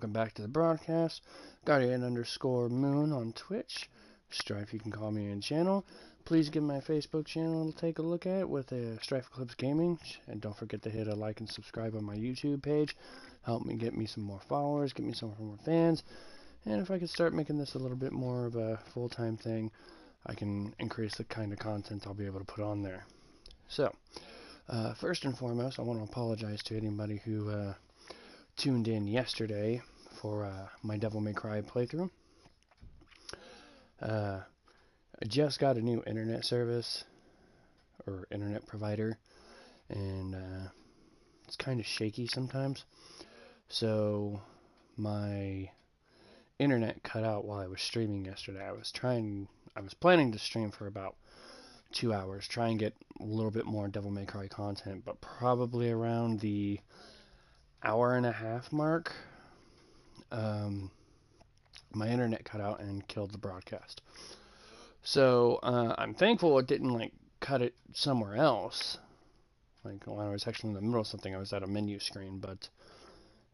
welcome back to the broadcast. Guardian_Moon on Twitch. Strife, you can call me in channel. Please give my Facebook channel to take a look at with Strife Eclipse Gaming. And don't forget to hit a like and subscribe on my YouTube page. Help me get me some more followers, get me some more fans. And if I could start making this a little bit more of a full-time thing, I can increase the kind of content I'll be able to put on there. So, first and foremost, I want to apologize to anybody who tuned in yesterday for my Devil May Cry playthrough. I just got a new internet service, or internet provider, and it's kind of shaky sometimes. So my internet cut out while I was streaming yesterday. I was planning to stream for about 2 hours, try and get a little bit more Devil May Cry content, but probably around the hour and a half mark, my internet cut out and killed the broadcast. So I'm thankful it didn't cut it somewhere else. When I was actually in the middle of something, I was at a menu screen, but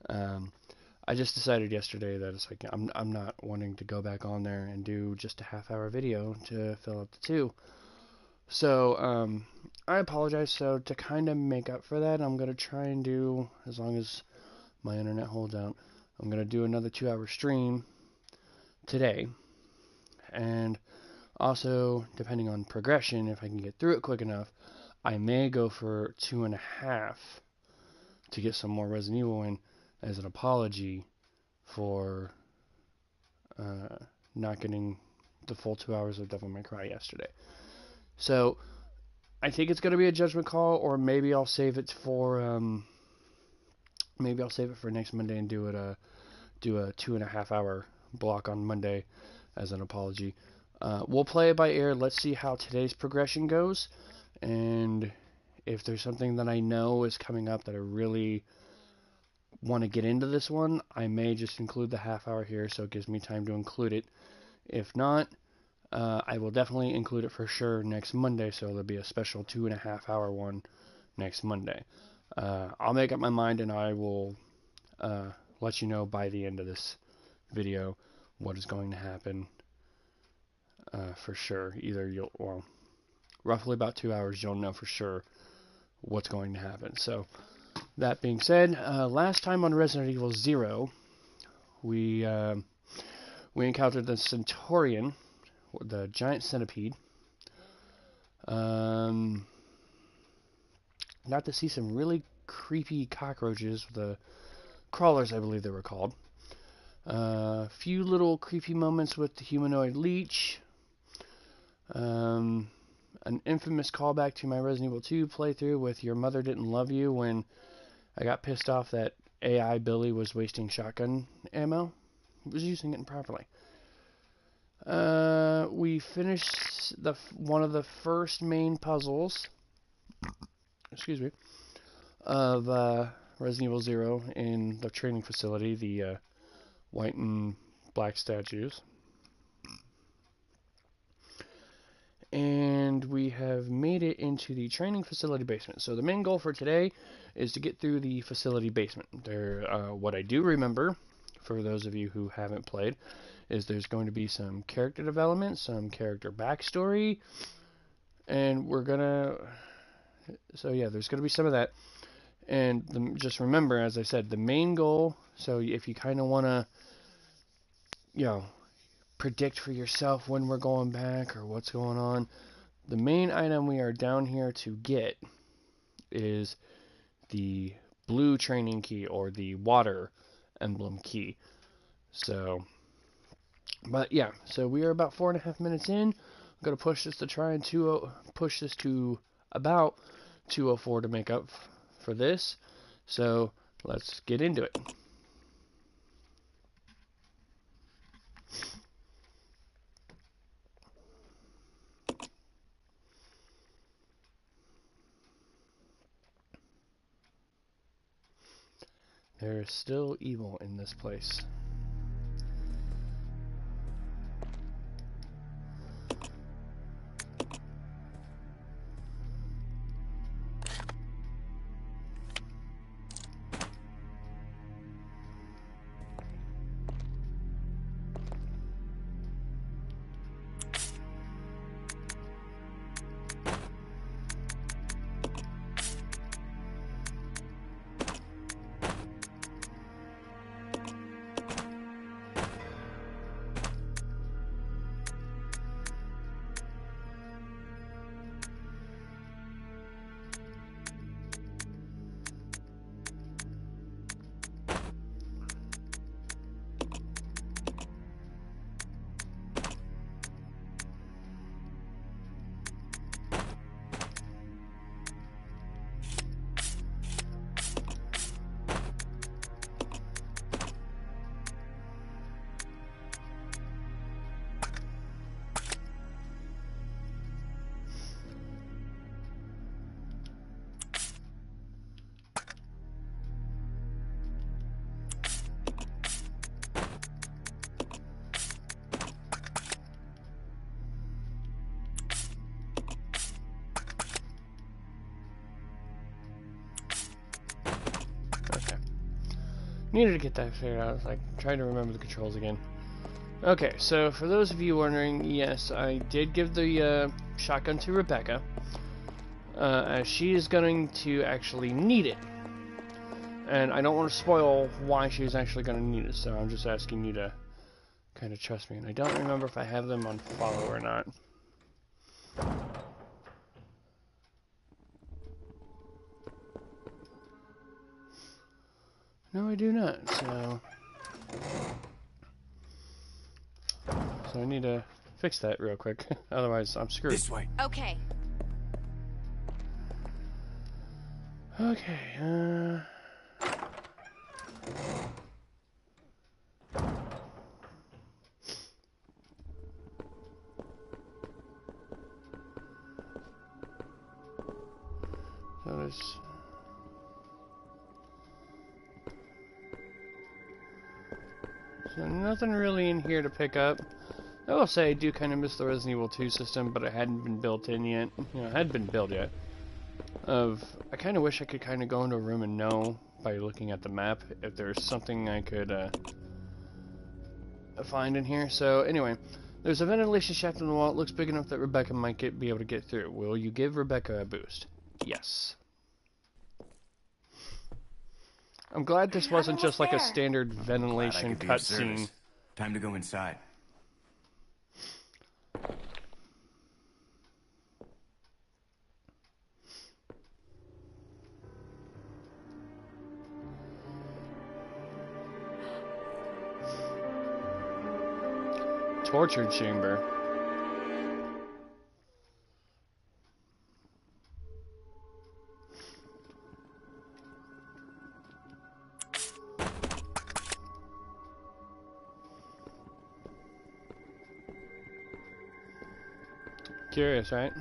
I just decided yesterday that it's I'm not wanting to go back on there and do just a half-hour video to fill up the 2. So I apologize. So to kind of make up for that, I'm gonna try and do, as long as my internet holds out, I'm gonna do another 2-hour stream today. And also, depending on progression, if I can get through it quick enough, I may go for 2.5 to get some more Resident Evil in as an apology for not getting the full 2 hours of Devil May Cry yesterday. So I think it's going to be a judgment call, or maybe I'll save it for next Monday and do a 2.5 hour block on Monday as an apology. We'll play it by ear. Let's see how today's progression goes, and if there's something that I know is coming up that I really want to get into this one, I may just include the half hour here so it gives me time to include it. If not, I will definitely include it for sure next Monday, so there'll be a special 2.5 hour one next Monday. I'll make up my mind, and I will let you know by the end of this video what is going to happen for sure. Roughly about 2 hours, you'll know for sure what's going to happen. So, that being said, last time on Resident Evil 0, we encountered the Centaurian, the giant centipede. Got to see some really creepy cockroaches, the crawlers, I believe they were called. A few little creepy moments with the humanoid leech. An infamous callback to my Resident Evil 2 playthrough with Your Mother Didn't Love You, when I got pissed off that AI Billy was wasting shotgun ammo. He was using it improperly. We finished one of the first main puzzles, of Resident Evil 0 in the training facility, the white and black statues. And we have made it into the training facility basement. So the main goal for today is to get through the facility basement. What I do remember, for those of you who haven't played, is there's going to be some character development, some character backstory, and there's going to be some of that. And just remember, as I said, the main goal, so if you kind of want to, predict for yourself when we're going back or what's going on, the main item we are down here to get is the blue training key, or the water emblem key. So we are about 4.5 minutes in. I'm going to push this to try and push this to about 2:04 to make up for this. So let's get into it. There is still evil in this place. Needed to get that figured out. I was like trying to remember the controls again. Okay, so for those of you wondering, yes, I did give the shotgun to Rebecca, as she is going to actually need it. And I don't want to spoil why she's actually going to need it, so I'm just asking you to kind of trust me. And I don't remember if I have them on follow or not. No, I do not, so I need to fix that real quick, otherwise I'm screwed. This way. Okay. Okay, so there's... So nothing really in here to pick up. I will say I do kind of miss the Resident Evil 2 system, but it hadn't been built in yet. You know, it hadn't been built yet. I kind of wish I could kind of go into a room and know by looking at the map if there's something I could find in here. So anyway, there's a ventilation shaft in the wall. It looks big enough that Rebecca might be able to get through. Will you give Rebecca a boost? Yes. I'm glad this wasn't just like a standard ventilation cutscene. Time to go inside. Torture chamber. Curious, right?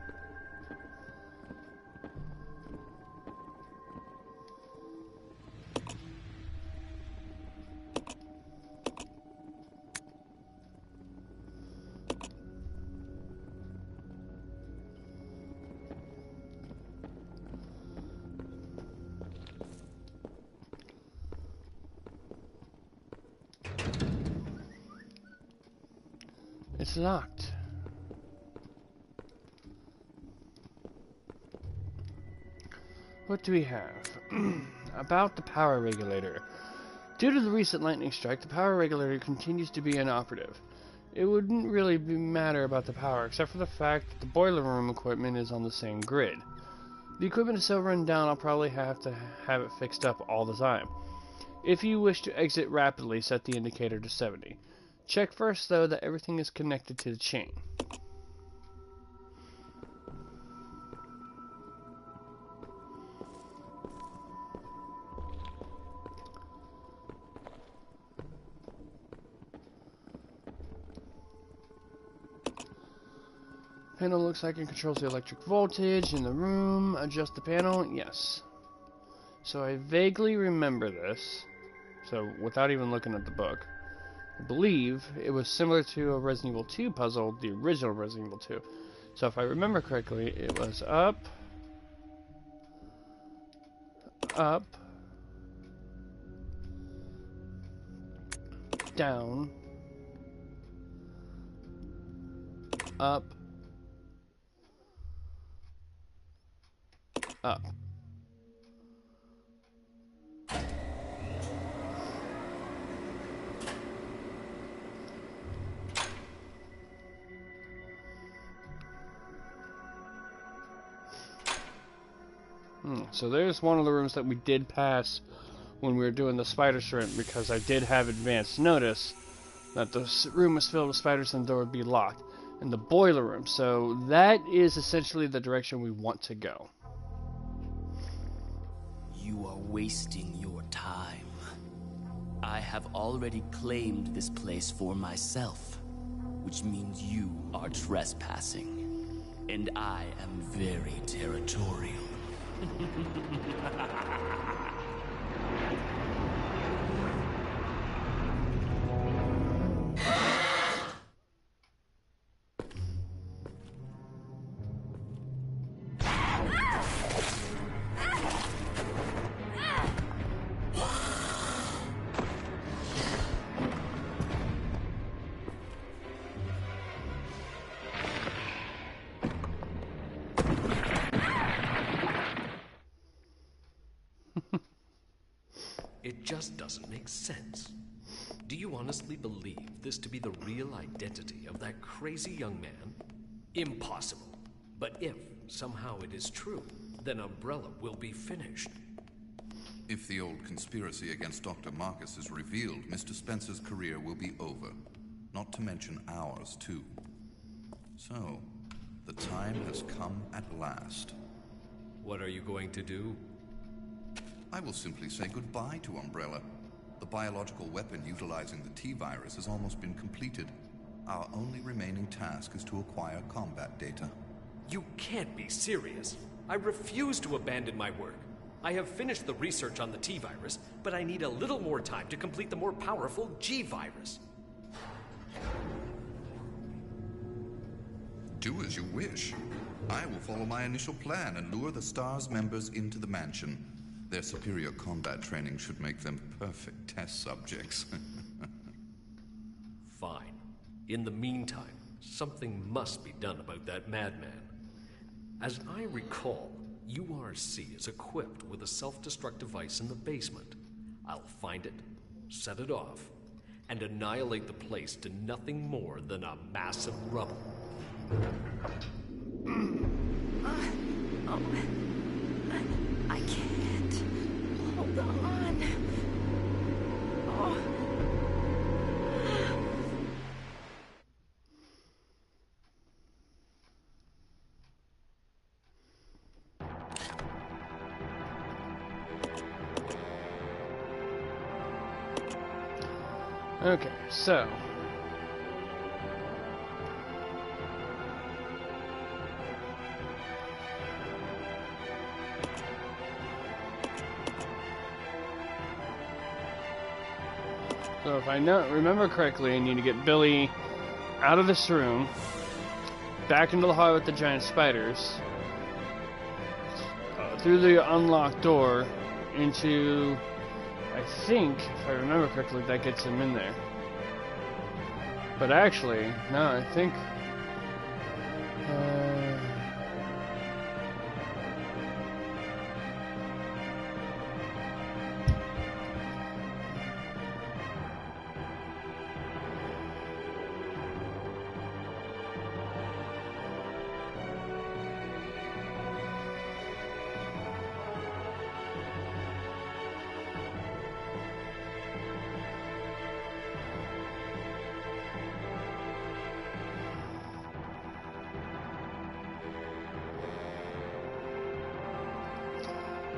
It's locked. What do we have? About the power regulator. Due to the recent lightning strike, the power regulator continues to be inoperative. It wouldn't really matter about the power, except for the fact that the boiler room equipment is on the same grid. The equipment is so run down, I'll probably have to have it fixed up all the time. If you wish to exit rapidly, set the indicator to 70. Check first, though, that everything is connected to the chain. Panel looks like it controls the electric voltage in the room. Adjust the panel. Yes. So I vaguely remember this. So without even looking at the book, I believe it was similar to a Resident Evil 2 puzzle, the original Resident Evil 2. So if I remember correctly, it was up, up, down, up, up. So there's one of the rooms that we did pass when we were doing the spider shrimp, because I did have advanced notice that the room was filled with spiders and the door would be locked. And the boiler room. So that is essentially the direction we want to go. You are wasting your time. I have already claimed this place for myself, which means you are trespassing. And I am very territorial. just doesn't make sense. Do you honestly believe this to be the real identity of that crazy young man? Impossible. But if somehow it is true, then Umbrella will be finished. If the old conspiracy against Dr. Marcus is revealed, Mr. Spencer's career will be over. Not to mention ours, too. So, the time has come at last. What are you going to do? I will simply say goodbye to Umbrella. The biological weapon utilizing the T-virus has almost been completed. Our only remaining task is to acquire combat data. You can't be serious. I refuse to abandon my work. I have finished the research on the T-virus, but I need a little more time to complete the more powerful G-virus. Do as you wish. I will follow my initial plan and lure the STARS members into the mansion. Their superior combat training should make them perfect test subjects. Fine. In the meantime, something must be done about that madman. As I recall, URC is equipped with a self-destruct device in the basement. I'll find it, set it off, and annihilate the place to nothing more than a mass of rubble. I can't. Hold on. Oh. Okay, so if I remember correctly, I need to get Billy out of this room, back into the hall with the giant spiders, through the unlocked door, into, I think, if I remember correctly, that gets him in there. But actually, no, I think...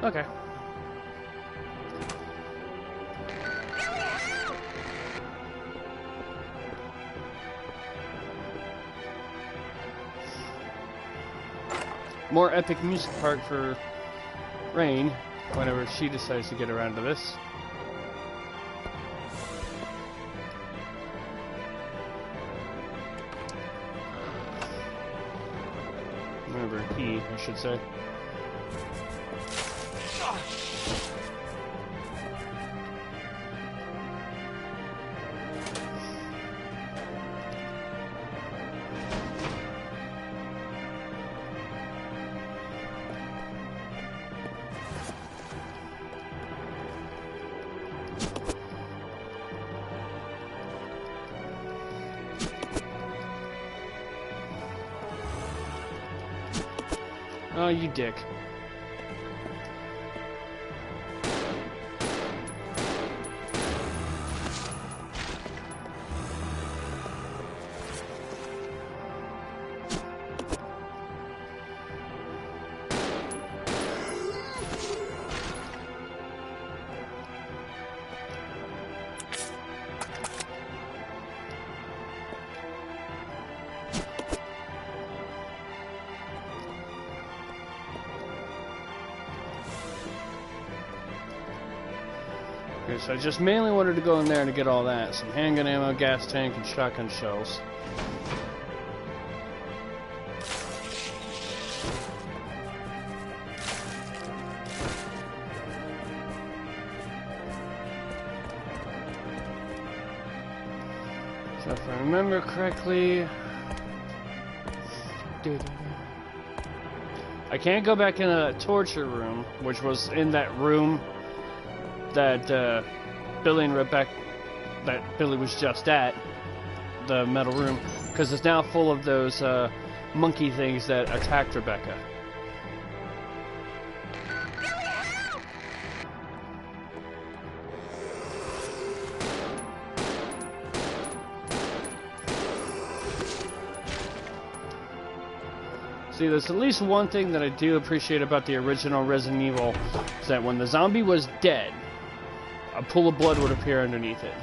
Okay. More epic music part for Rain whenever she decides to get around to this. Remember, I should say. Oh, you dick. Okay, so I just mainly wanted to go in there to get all that. Some handgun ammo, gas tank, and shotgun shells. So if I remember correctly... I can't go back in the torture room, which was in that room that Billy and Rebecca, that Billy was just at, the metal room, because it's now full of those monkey things that attacked Rebecca. See, there's at least one thing that I do appreciate about the original Resident Evil, is that when the zombie was dead, a pool of blood would appear underneath it.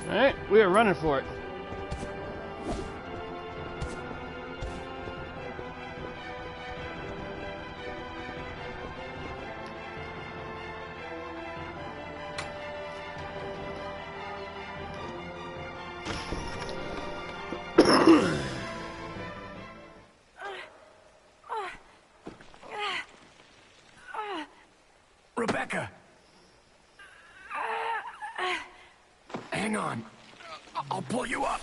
Alright, we are running for it. Rebecca! Hang on. I'll pull you up.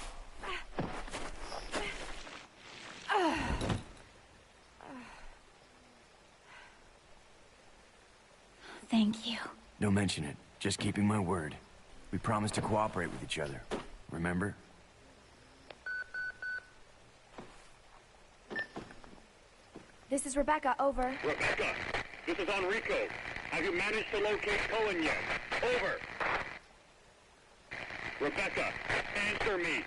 Thank you. Don't mention it. Just keeping my word. We promised to cooperate with each other. Remember? This is Rebecca, over. Rebecca, this is Enrico. Have you managed to locate Cohen yet? Over. Rebecca, answer me.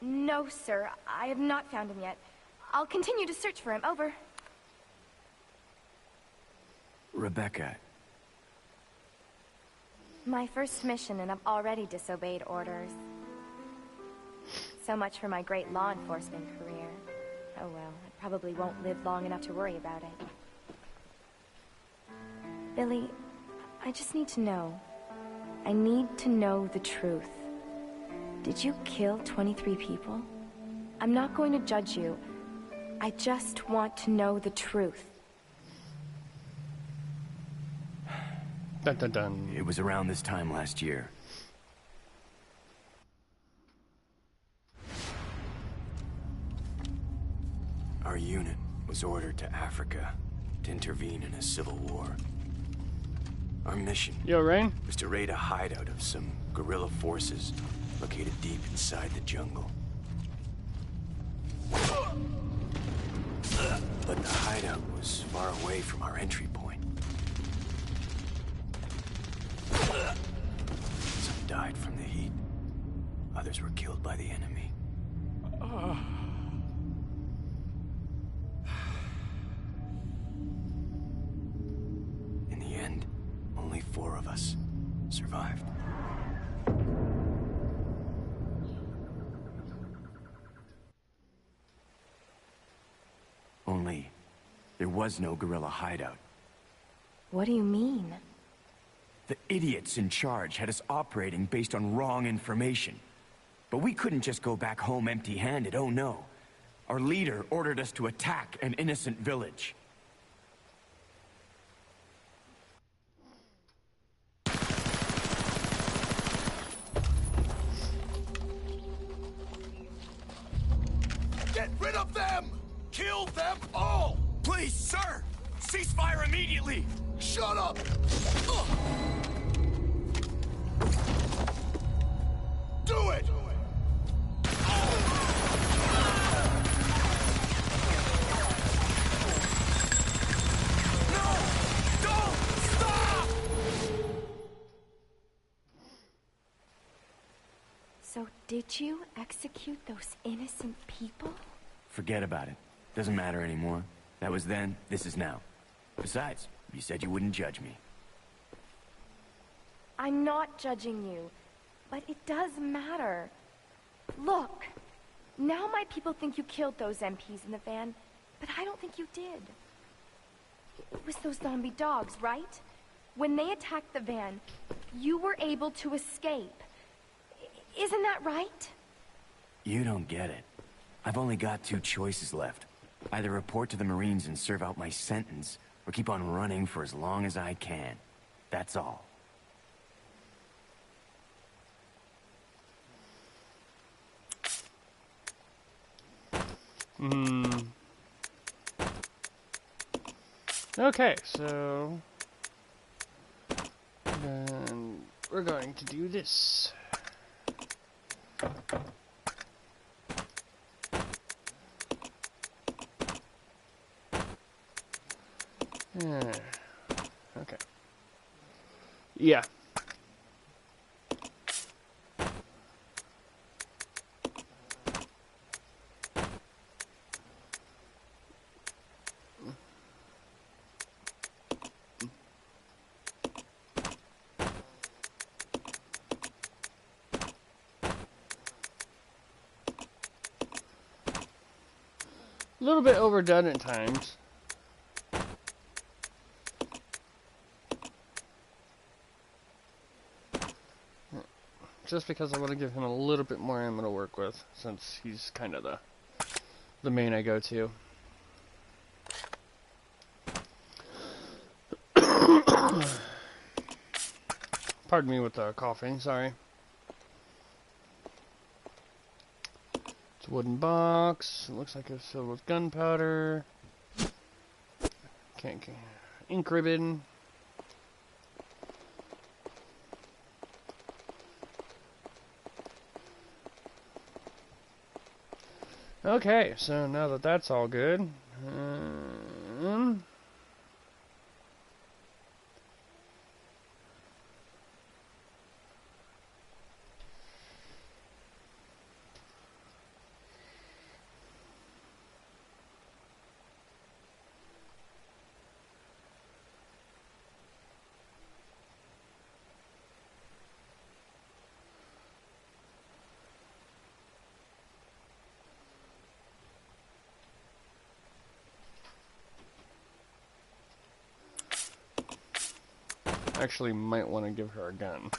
No, sir. I have not found him yet. I'll continue to search for him, over. Rebecca. My first mission, and I've already disobeyed orders. So much for my great law enforcement career. Oh well, I probably won't live long enough to worry about it. Billy, I just need to know. I need to know the truth. Did you kill 23 people? I'm not going to judge you. I just want to know the truth. Dun dun dun. It was around this time last year. Our unit was ordered to Africa to intervene in a civil war. Our mission Yo, Rain? was to raid a hideout of some guerrilla forces located deep inside the jungle. But the hideout was far away from our entry point. Some died from the heat. Others were killed by the enemy. In the end, only 4 of us survived. Only, there was no guerrilla hideout. What do you mean? The idiots in charge had us operating based on wrong information. But we couldn't just go back home empty-handed, oh no. Our leader ordered us to attack an innocent village. Get rid of them! Kill them all! Please, sir! Ceasefire immediately! Shut up! Do it! No! Don't! Stop! So Did you execute those innocent people? Forget about it. Doesn't matter anymore. That was then, this is now. Besides, you said you wouldn't judge me. I'm not judging you, but it does matter. Look, now my people think you killed those MPs in the van, but I don't think you did. It was those zombie dogs, right? When they attacked the van, you were able to escape. Isn't that right? You don't get it. I've only got 2 choices left. Either report to the Marines and serve out my sentence, or keep on running for as long as I can. That's all. Okay, so then we're going to do this. Okay. Yeah. A little bit overdone at times. Just because I want to give him a little bit more ammo to work with, since he's kind of the main I go to. Pardon me with the coughing, sorry. It's a wooden box. It looks like it's filled with gunpowder. Ink ribbon. Okay, so now that that's all good, actually might want to give her a gun.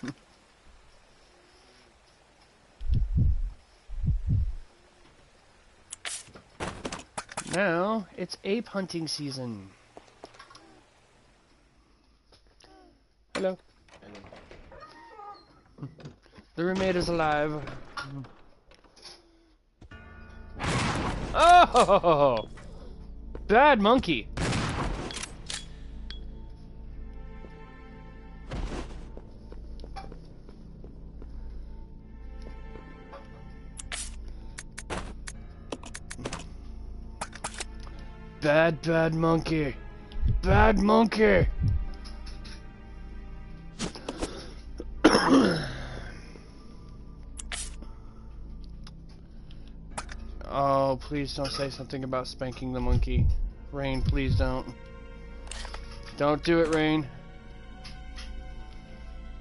Now, it's ape hunting season. Hello. The roommate is alive. Oh! Bad monkey. Bad monkey. Bad monkey. Oh, please don't say something about spanking the monkey. Rain, please don't. Don't do it, Rain.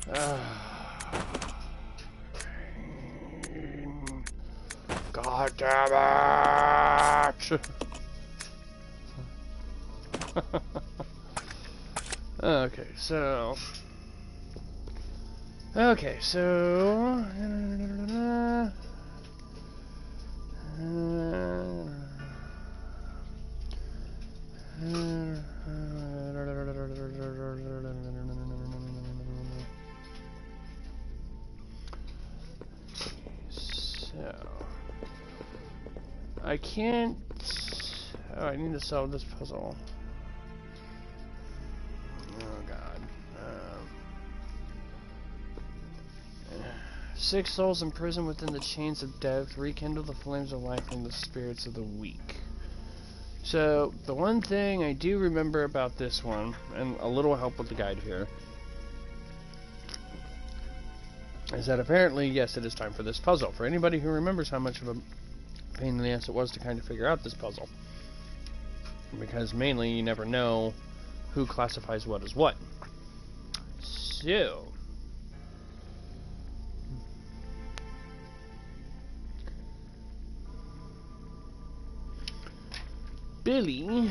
Rain. God damn it! Okay, so... I can't... Oh, I need to solve this puzzle. Oh, God. 6 souls imprisoned within the chains of death rekindle the flames of life from the spirits of the weak. So, the one thing I do remember about this one, and a little help with the guide here, is that apparently, yes, it is time for this puzzle. For anybody who remembers how much of a pain in the ass it was to kind of figure out this puzzle. Because mainly you never know who classifies what as what. So... Billy...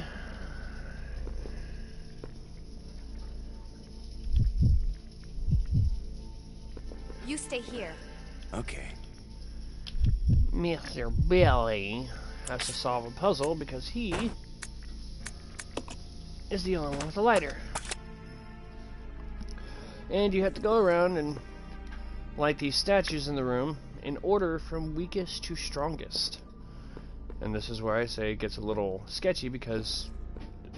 You stay here. Okay. Mr. Billy has to solve a puzzle because he is the only one with a lighter. And you have to go around and light these statues in the room in order from weakest to strongest. And this is where I say it gets a little sketchy because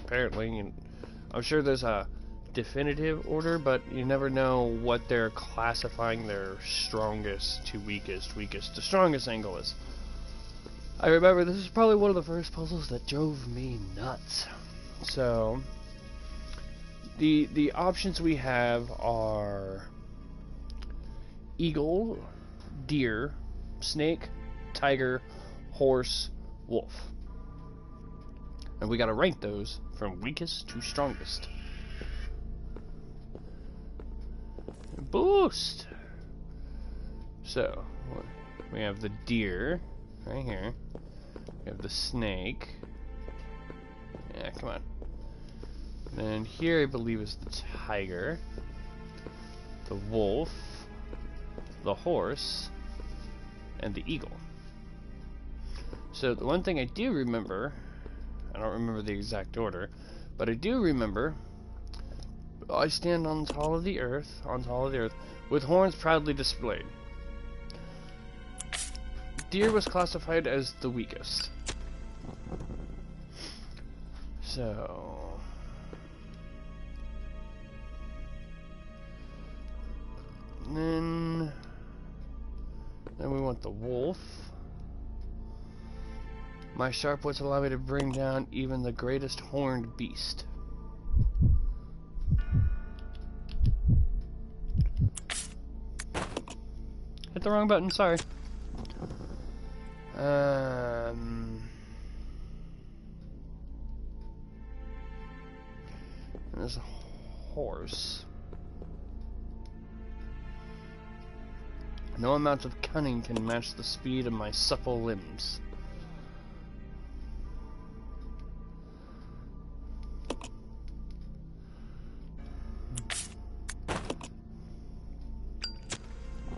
apparently, and I'm sure there's a definitive order, but you never know what they're classifying their strongest to weakest to strongest angle is. I remember this is probably one of the first puzzles that drove me nuts. So the options we have are eagle, deer, snake, tiger, horse, wolf. And we gotta rank those from weakest to strongest. Boost! So, we have the deer, right here. We have the snake. Yeah, come on. And here I believe is the tiger. The wolf. The horse. And the eagle. So, the one thing I do remember, I don't remember the exact order, but I do remember I stand on tall of the earth, with horns proudly displayed. Deer was classified as the weakest. So... Then we want the wolf. My sharp wits allow me to bring down even the greatest horned beast. Hit the wrong button, sorry. There's a horse. No amount of cunning can match the speed of my supple limbs.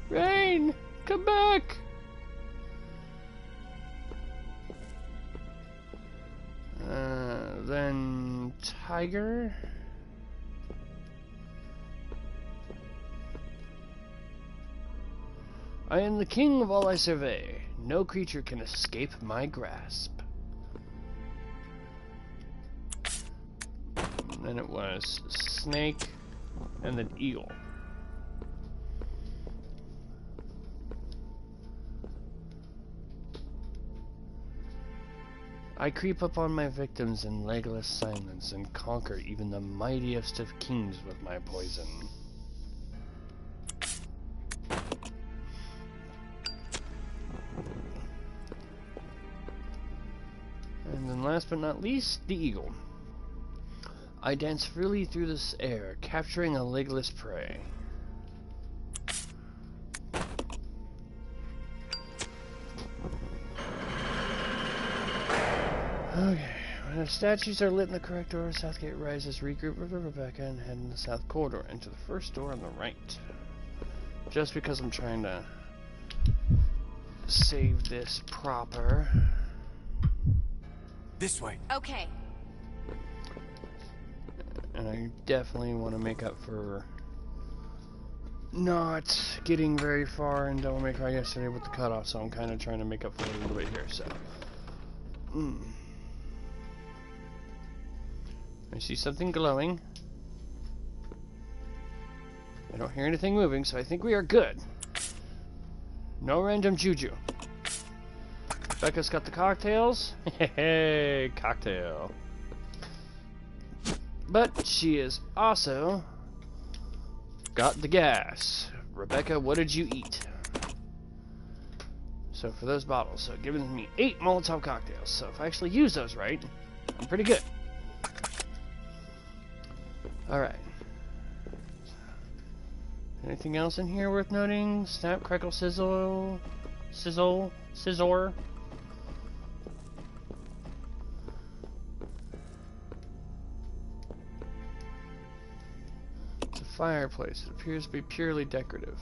Rain! Come back! Then tiger. I am the king of all I survey. No creature can escape my grasp. And then it was snake and then eagle. I creep upon my victims in legless silence and conquer even the mightiest of kings with my poison. And then last but not least, the eagle. I dance freely through this air, capturing a legless prey. Okay, when the statues are lit in the correct order, Southgate rises, regroup with Rebecca, and head in the south corridor. Enter the first door on the right. Just because I'm trying to save this proper. This way. Okay. And I definitely want to make up for not getting very far in Devil May Cry yesterday with the cutoff, so I'm kind of trying to make up for it a little bit here, so. I see something glowing. I don't hear anything moving, so I think we are good. No random juju. Becca's got the cocktails. Hey, cocktail. But she is also got the gas. Rebecca, what did you eat? So for those bottles, so giving me 8 Molotov cocktails. So if I actually use those right, I'm pretty good. Alright. Anything else in here worth noting? Snap, crackle, sizzle, scissor. It's a fireplace. It appears to be purely decorative.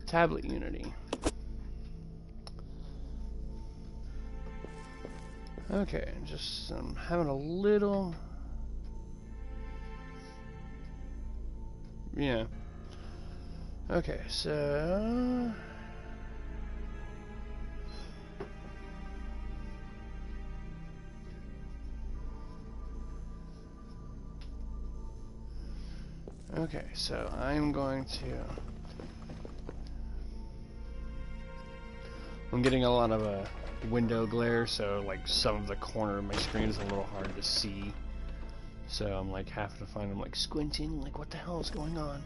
Tablet Unity. Okay, just having a little... Yeah. Okay, so... Okay, so I'm going to... I'm getting a lot of window glare, so like some of the corner of my screen is a little hard to see. So I'm like having to find, I'm like squinting, like what the hell is going on?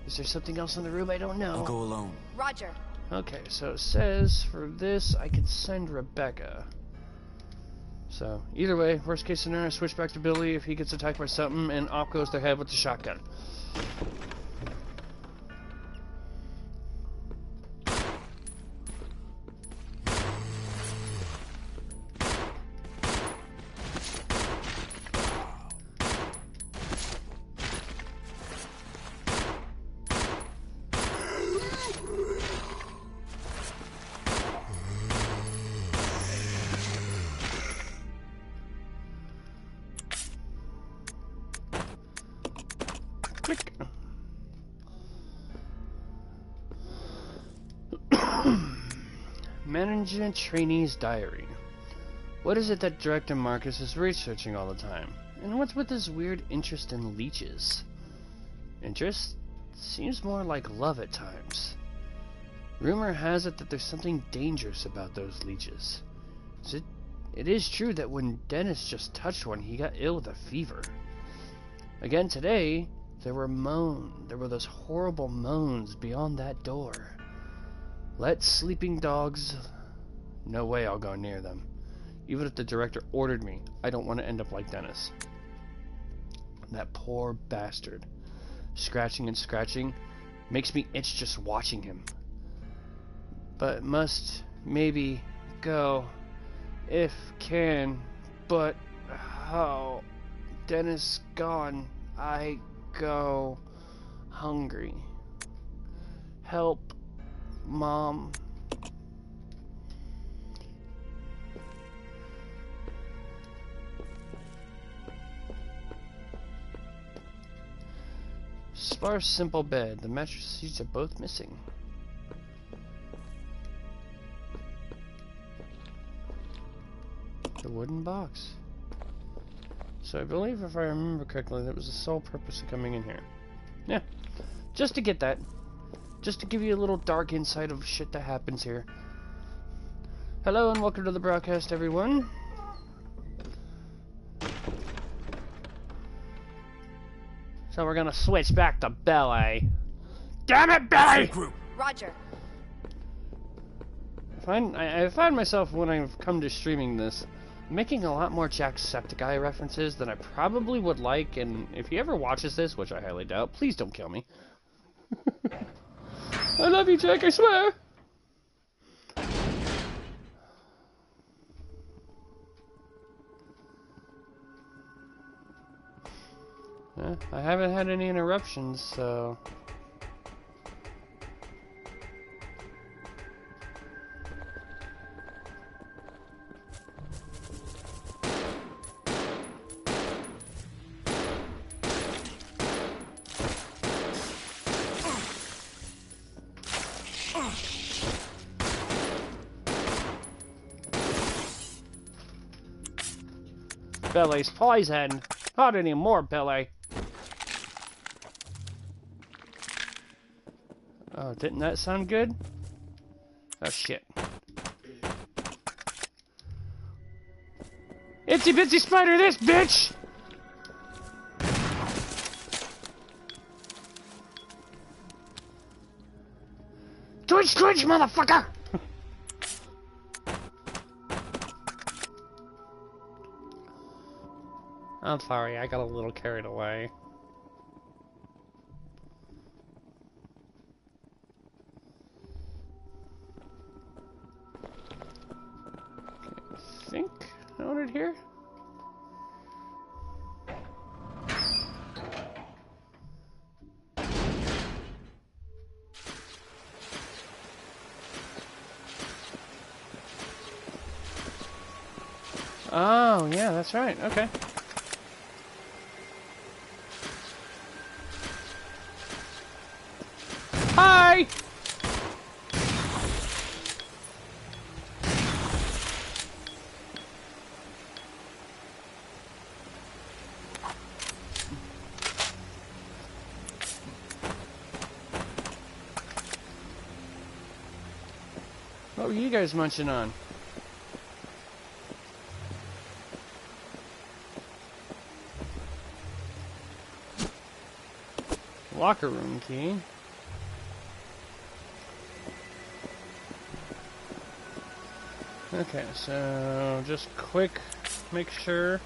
Is there something else in the room I don't know? I'll go alone. Roger. Okay, so it says for this I could send Rebecca. So either way, worst case scenario, switch back to Billy if he gets attacked by something, and off goes their head with the shotgun. Click. Management Trainee's Diary. What is it that Director Marcus is researching all the time? And what's with this weird interest in leeches? Interest? Seems more like love at times. Rumor has it that there's something dangerous about those leeches. It is true that when Dennis just touched one, he got ill with a fever. Again today, there were those horrible moans beyond that door. Let sleeping dogs... No way I'll go near them. Even if the director ordered me, I don't want to end up like Dennis. That poor bastard. Scratching and scratching makes me itch just watching him. But must maybe go if can, but how? Dennis gone, I go hungry. Help, Mom. Sparse, simple bed. The mattress seats are both missing. The wooden box. So I believe, if I remember correctly, that was the sole purpose of coming in here. Yeah, just to get that. Just to give you a little dark insight of shit that happens here. Hello and welcome to the broadcast, everyone. So we're gonna switch back to Billy. Damn it, Billy! Roger. I find myself, when I've come to streaming this, making a lot more Jacksepticeye references than I probably would like, and if he ever watches this, which I highly doubt, please don't kill me. I love you, Jack, I swear! I haven't had any interruptions, so... Billy's poison! Not anymore, Billy! Oh, didn't that sound good? Oh, shit. Itsy bitsy spider this, bitch! Twitch, twitch, motherfucker! I'm sorry, I got a little carried away. Okay, I think I want it here. Oh, yeah, that's right. Okay. Hi! What were you guys munching on? Locker room key. Okay, so just quick, make sure.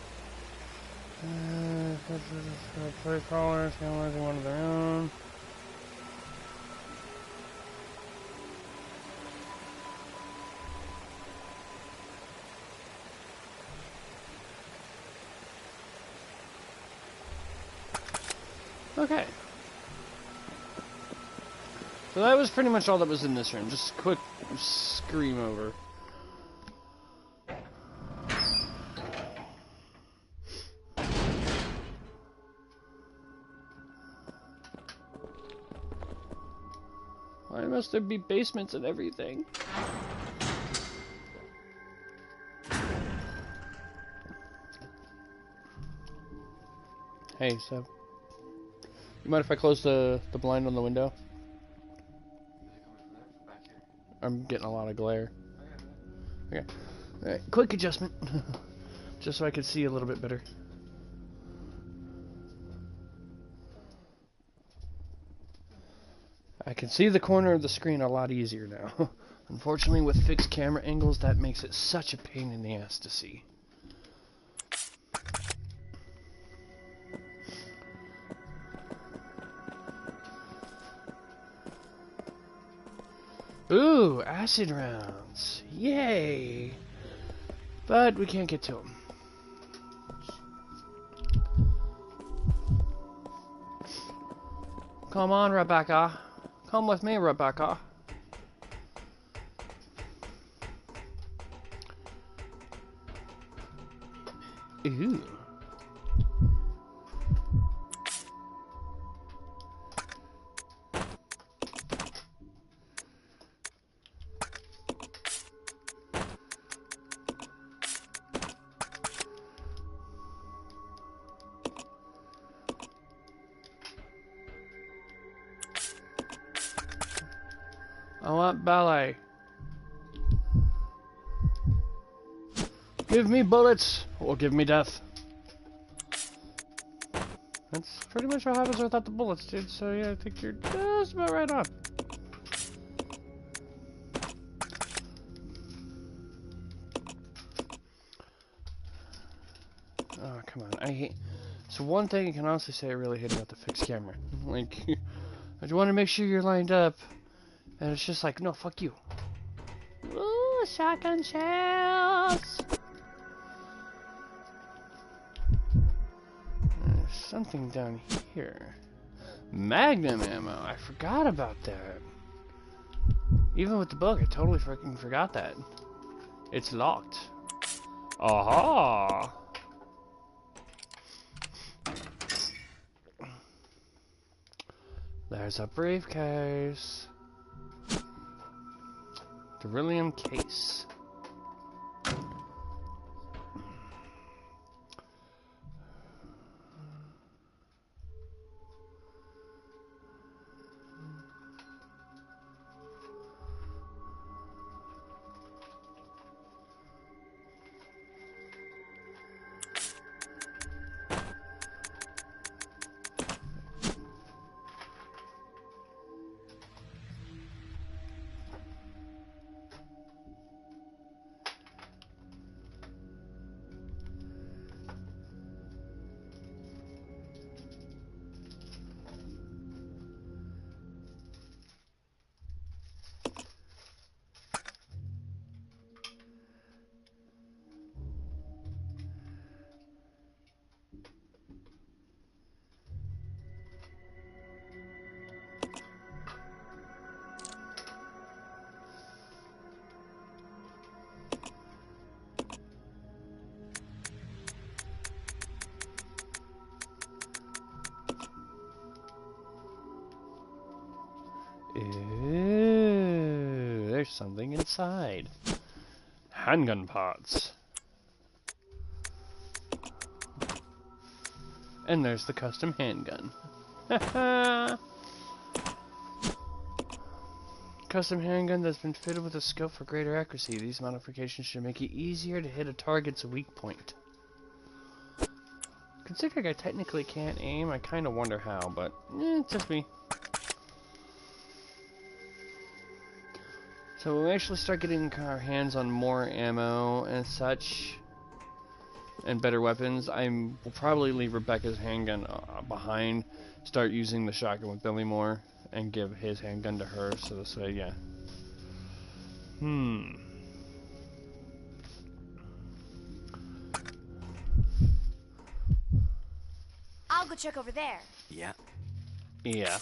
Play crawlers, analyzing one of their own. Okay. So that was pretty much all that was in this room. Just a quick scream over. Why must there be basements and everything? Hey, so you mind if I close the blind on the window? I'm getting a lot of glare. Okay. Alright, quick adjustment. Just so I can see a little bit better. I can see the corner of the screen a lot easier now. Unfortunately, with fixed camera angles, that makes it such a pain in the ass to see. Ooh, acid rounds. Yay! But we can't get to them. Come on, Rebecca. Come with me, Rebecca. Ooh. I want ballet. Give me bullets, or give me death. That's pretty much what happens without the bullets, dude. So yeah, I think you're just about right on. Oh, come on. I hate... So one thing I can honestly say I really hate about the fixed camera. Like, I just want to make sure you're lined up. And it's just like, no, fuck you. Ooh, shotgun shells! There's something down here. Magnum ammo. I forgot about that. Even with the book, I totally freaking forgot that. It's locked. Aha! There's a briefcase. Beryllium case. there's something inside. Handgun parts. And there's the custom handgun. Custom handgun that's been fitted with a scope for greater accuracy. These modifications should make it easier to hit a target's weak point. Considering I technically can't aim, I kind of wonder how, but it's just me. So we'll actually start getting our hands on more ammo and such, and better weapons. Will probably leave Rebecca's handgun behind, start using the shotgun with Billy more, and give his handgun to her, so this way, yeah. I'll go check over there. Yeah. Yeah.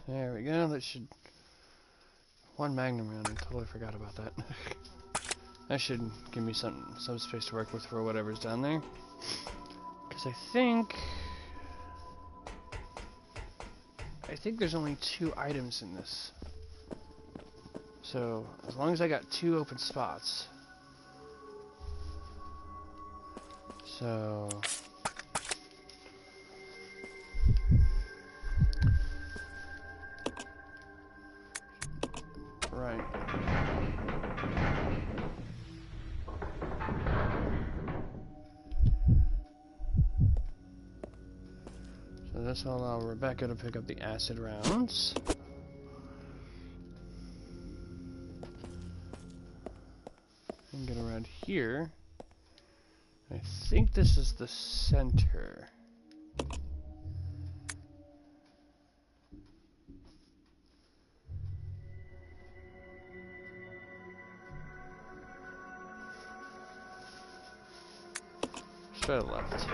There we go, that should... One magnum round, I totally forgot about that. That should give me some space to work with for whatever's down there. Because I think there's only 2 items in this. So, as long as I got 2 open spots. So... Right. So this will allow Rebecca to pick up the acid rounds. And get around here. I think this is the center. Straight left.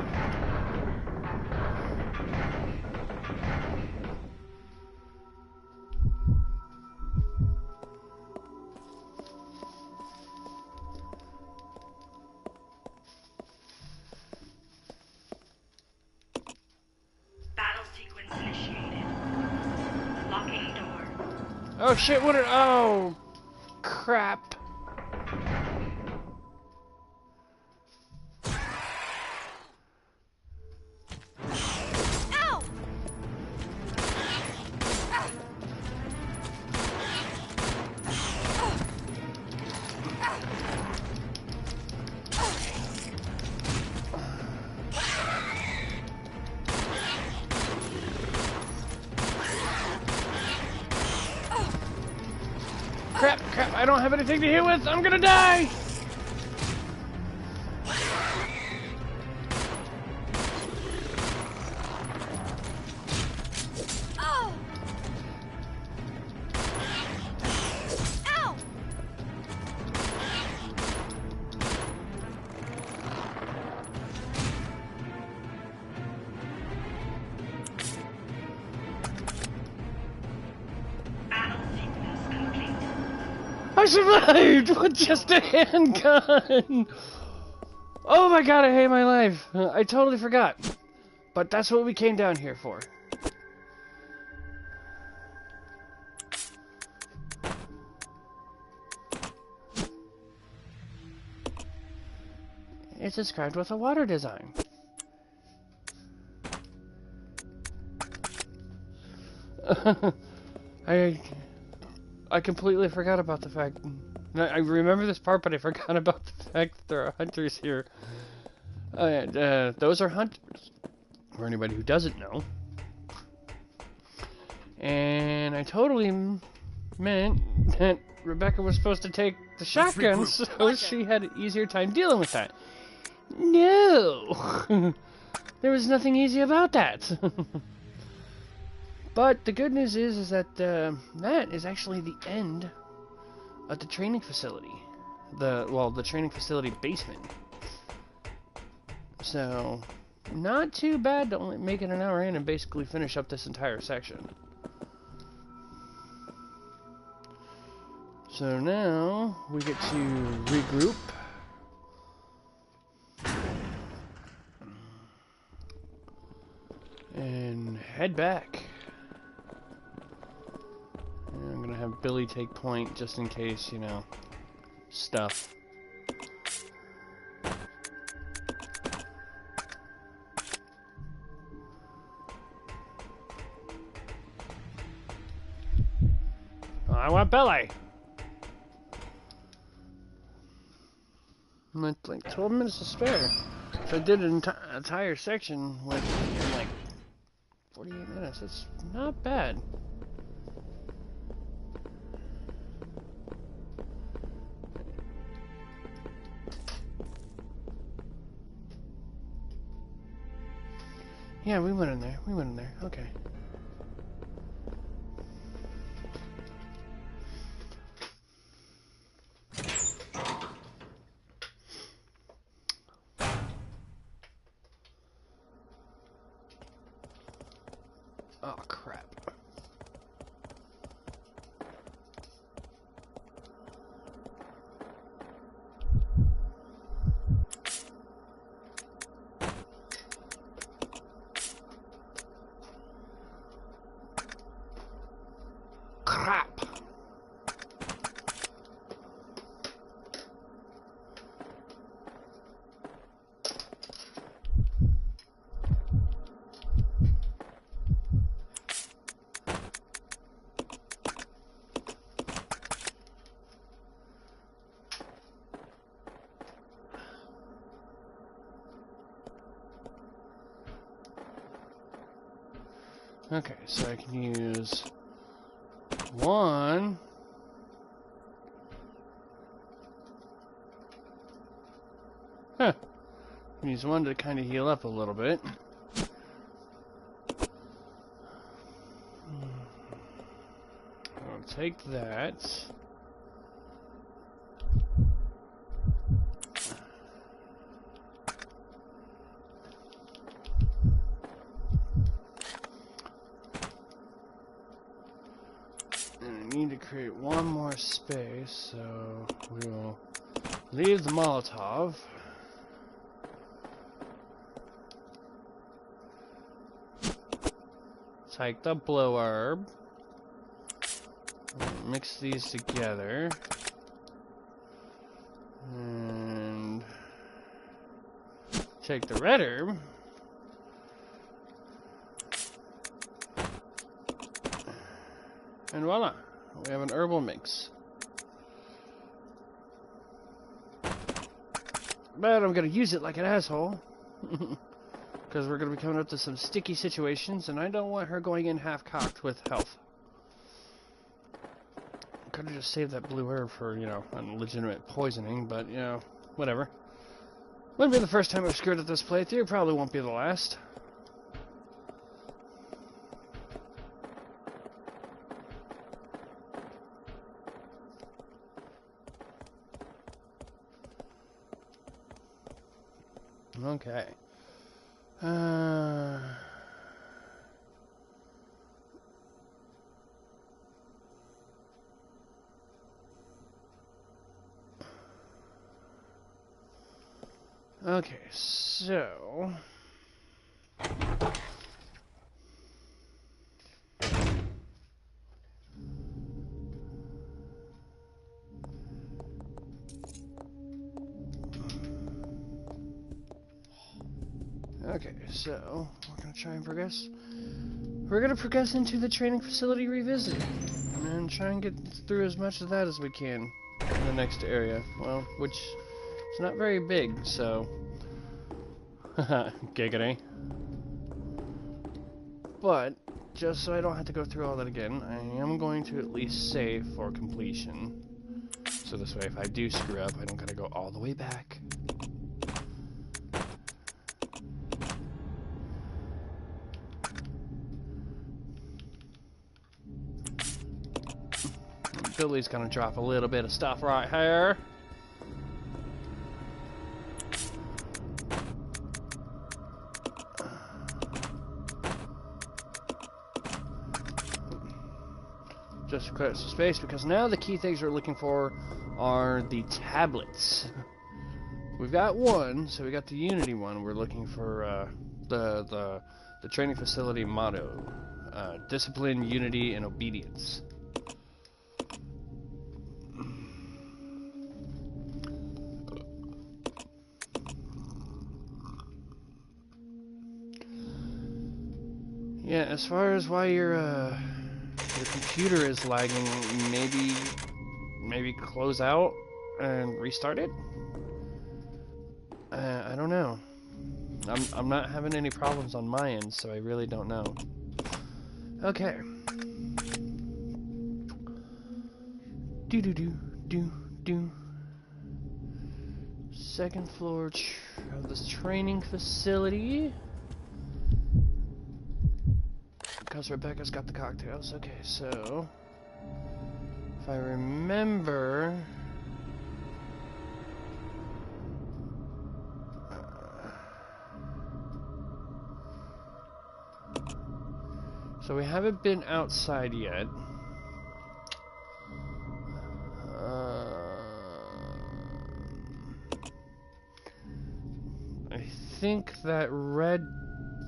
Battle sequence initiated. Locking door. Oh shit, oh crap. Crap, I don't have anything to hit with. I'm gonna die. I survived with just a handgun! Oh my god, I hate my life. I totally forgot. But that's what we came down here for. It's described with a water design. I completely forgot about the fact. I remember this part, but I forgot about the fact that there are hunters here. Those are hunters, for anybody who doesn't know. And I totally meant that Rebecca was supposed to take the shotgun, so she had an easier time dealing with that. No! There was nothing easy about that. But the good news is that that is actually the end of the training facility. the training facility basement. So, not too bad to only make it an hour in and basically finish up this entire section. So now we get to regroup. And head back. And I'm gonna have Billy take point just in case, you know, stuff. I want Billy! Like 12 minutes to spare. If I did an entire section in like 48 minutes, that's not bad. Yeah, we went in there. We went in there. Okay. Oh, crap. Crap. Okay, so I can use one. Huh. I can use one to kind of heal up a little bit. I'll take that. And I need to create one more space, so we will leave the Molotov. Take the blue herb. Mix these together. And take the red herb. And voila, we have an herbal mix. But I'm gonna use it like an asshole. Because we're gonna be coming up to some sticky situations, and I don't want her going in half-cocked with health. Could have just saved that blue herb for, you know, legitimate poisoning, but, you know, whatever. Wouldn't be the first time I've screwed up this playthrough, probably won't be the last. Okay. Okay, so... Okay, so we're gonna try and progress. We're gonna progress into the training facility revisit and try and get through as much of that as we can in the next area. Well, which is not very big, so giggity. But just so I don't have to go through all that again, I am going to at least save for completion. So this way, if I do screw up, I don't gotta go all the way back. Billy's gonna drop a little bit of stuff right here. just clear some space, because now the key things we're looking for are the tablets. We've got one, so we got the Unity one. We're looking for the training facility motto: discipline, unity, and obedience. Yeah, as far as why your computer is lagging, maybe close out and restart it. I don't know. I'm not having any problems on my end, so I really don't know. Okay. Do. Second floor of this training facility. Because Rebecca's got the cocktails. Okay, so if I remember, so we haven't been outside yet. I think that red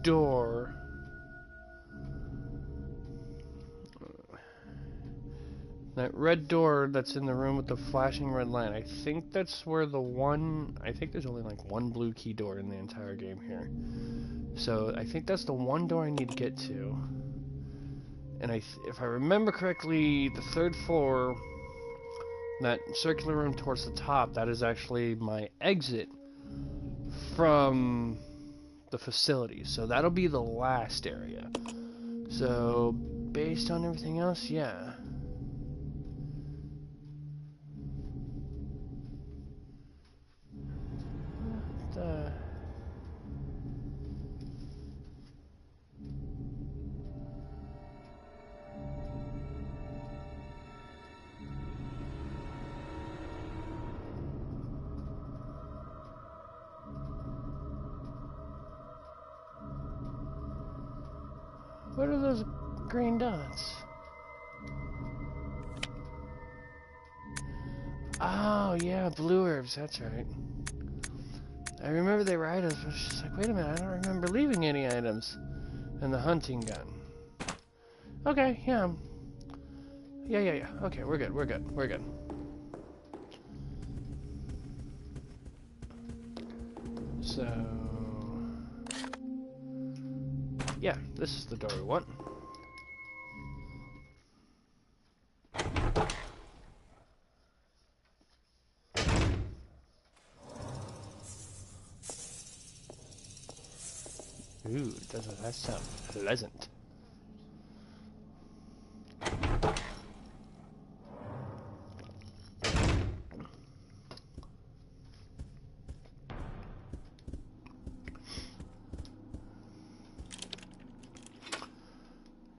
door. That red door that's in the room with the flashing red light, I think that's where I think there's only like one blue key door in the entire game here. So I think that's the one door I need to get to. And if I remember correctly, the third floor, that circular room towards the top, that is actually my exit from the facility. So that'll be the last area. So based on everything else, yeah. What are those green dots? Oh, yeah, blue herbs, that's right. I remember they were items, but it's just like, wait a minute, I don't remember leaving any items. And the hunting gun. Okay, yeah. Yeah. Okay, we're good. So... yeah, this is the door we want. Ooh, doesn't that sound pleasant?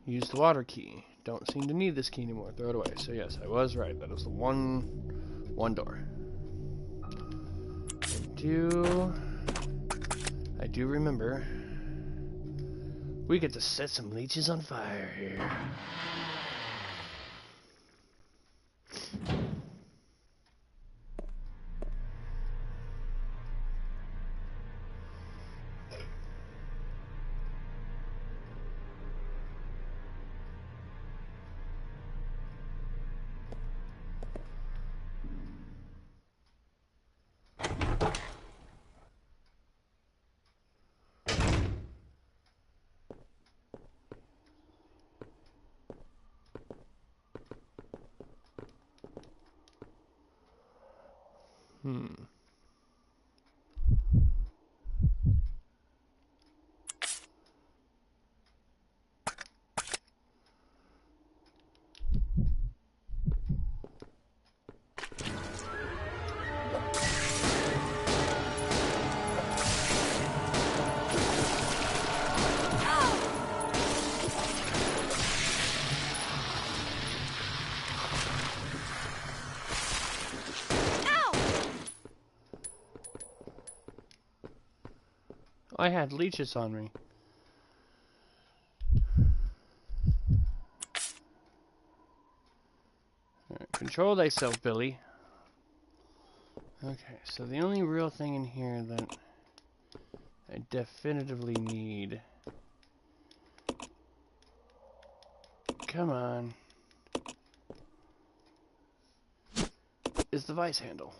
Use the water key. Don't seem to need this key anymore. Throw it away. So yes, I was right. That was the one door. I do remember. We get to set some leeches on fire here. I had leeches on me. Control thyself, Billy. Okay, so the only real thing in here that I definitively need... Come on. Is the vice handle.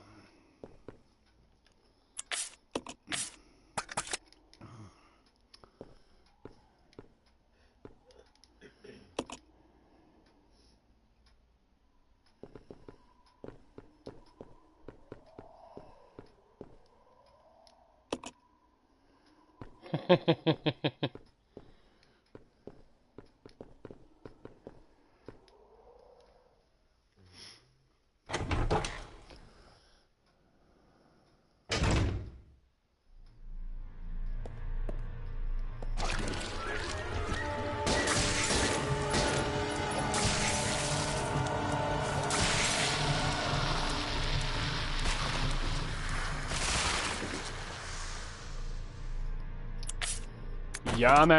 Yummy!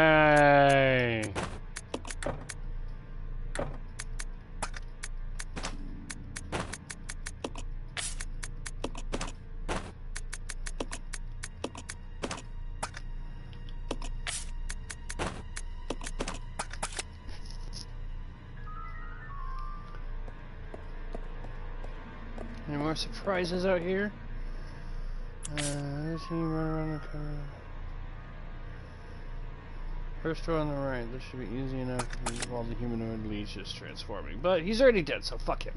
Any more surprises out here? This team run around the cover. First door on the right. This should be easy enough while the humanoid leech is transforming. But he's already dead, so fuck him.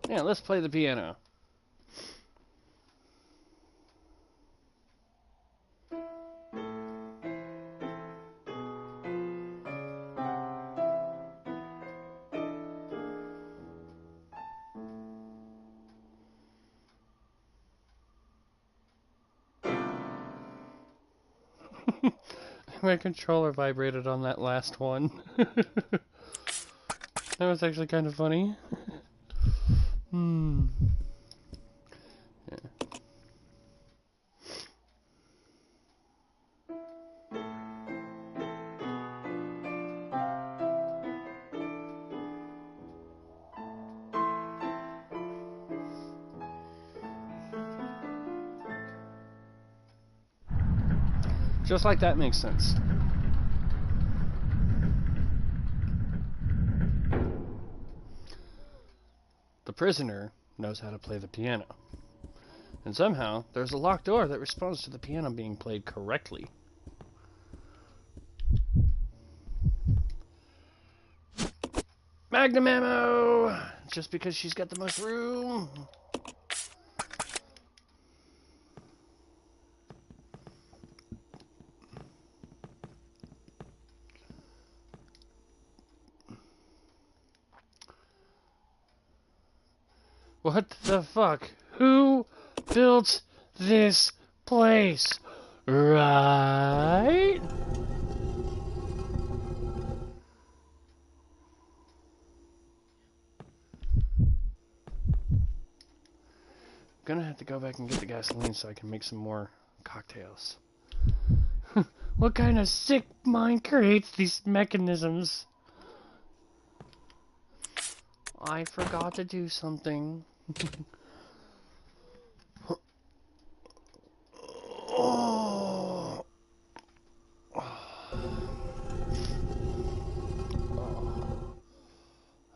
Yeah, let's play the piano. My controller vibrated on that last one. That was actually kind of funny. Yeah. Just like that makes sense. The prisoner knows how to play the piano. And somehow, there's a locked door that responds to the piano being played correctly. Magnum ammo! Just because she's got the most room. What the fuck? Who built this place? Right? I'm gonna have to go back and get the gasoline so I can make some more cocktails. What kind of sick mind creates these mechanisms? I forgot to do something. Oh.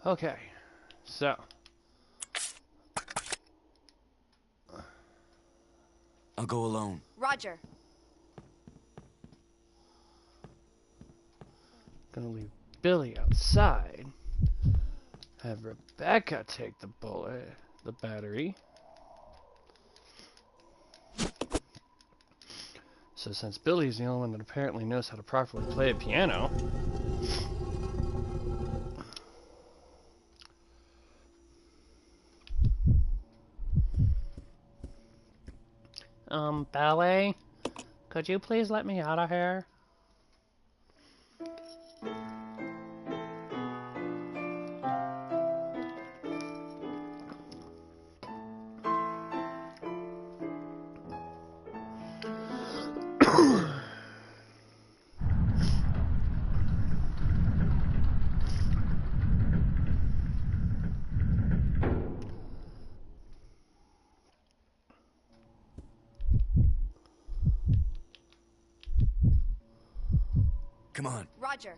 Okay, so I'll go alone. Roger. Gonna leave Billy outside. Have Rebecca take the bullet, the battery. So since Billy's the only one that apparently knows how to properly play a piano, ballet, could you please let me out of here? Come on. Roger.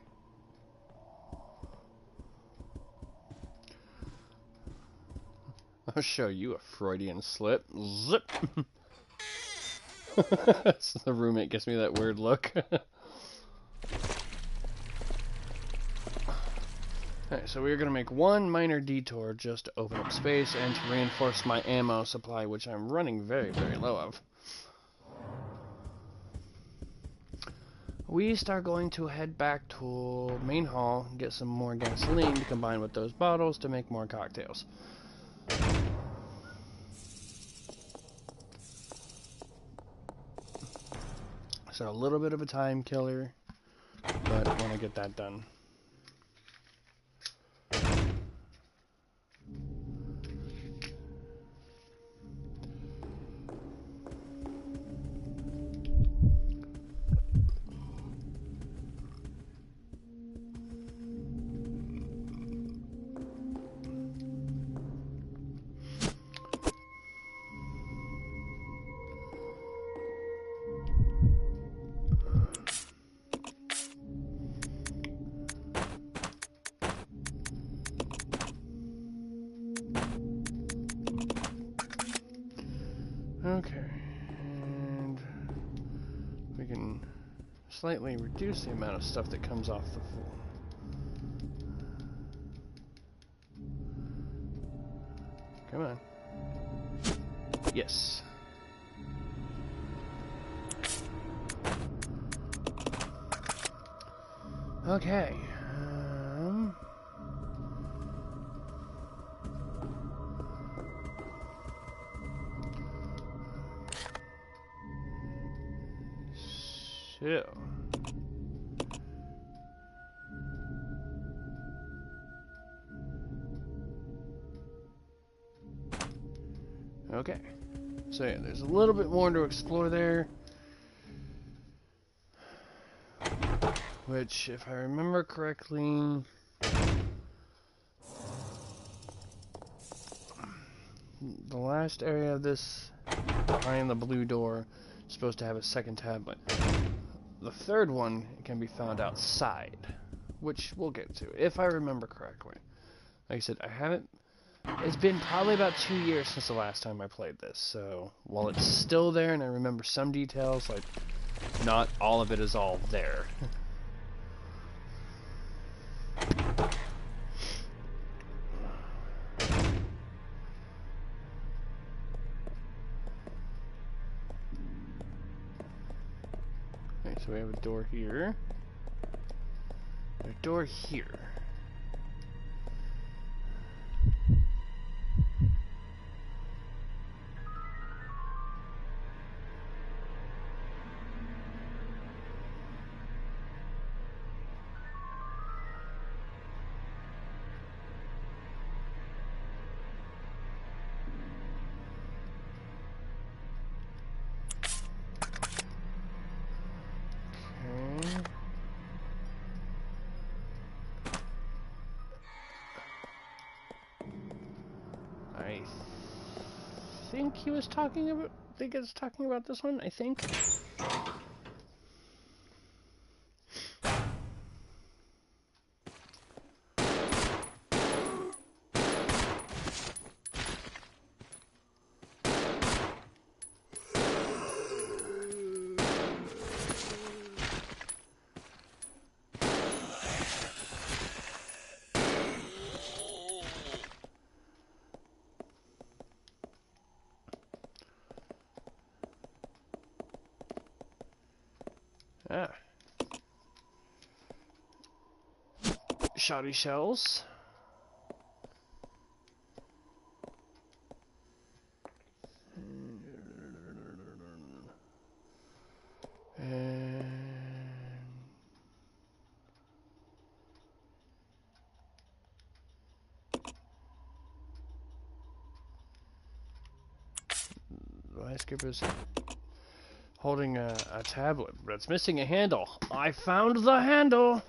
I'll show you a Freudian slip. Zip. The roommate gives me that weird look. Alright, so we're going to make one minor detour just to open up space and to reinforce my ammo supply, which I'm running very, very low of. We start going to head back to main hall, get some more gasoline to combine with those bottles to make more cocktails. So a little bit of a time killer, but I want to get that done. Okay, and we can slightly reduce the amount of stuff that comes off the floor. Come on. Yes. Okay. So. Okay. So yeah, there's a little bit more to explore there. Which, if I remember correctly, the last area of this, behind the blue door, is supposed to have a second tablet. The third one can be found outside, which we'll get to, if I remember correctly. Like I said, I haven't... It's been probably about 2 years since the last time I played this, so while it's still there and I remember some details, like, not all of it is all there. Okay, so we have a door here. A door here. I think he was talking about... I think it's talking about this one, I think. Ah. Shoddy shells. And the skipper's holding a tablet, but it's missing a handle. I found the handle!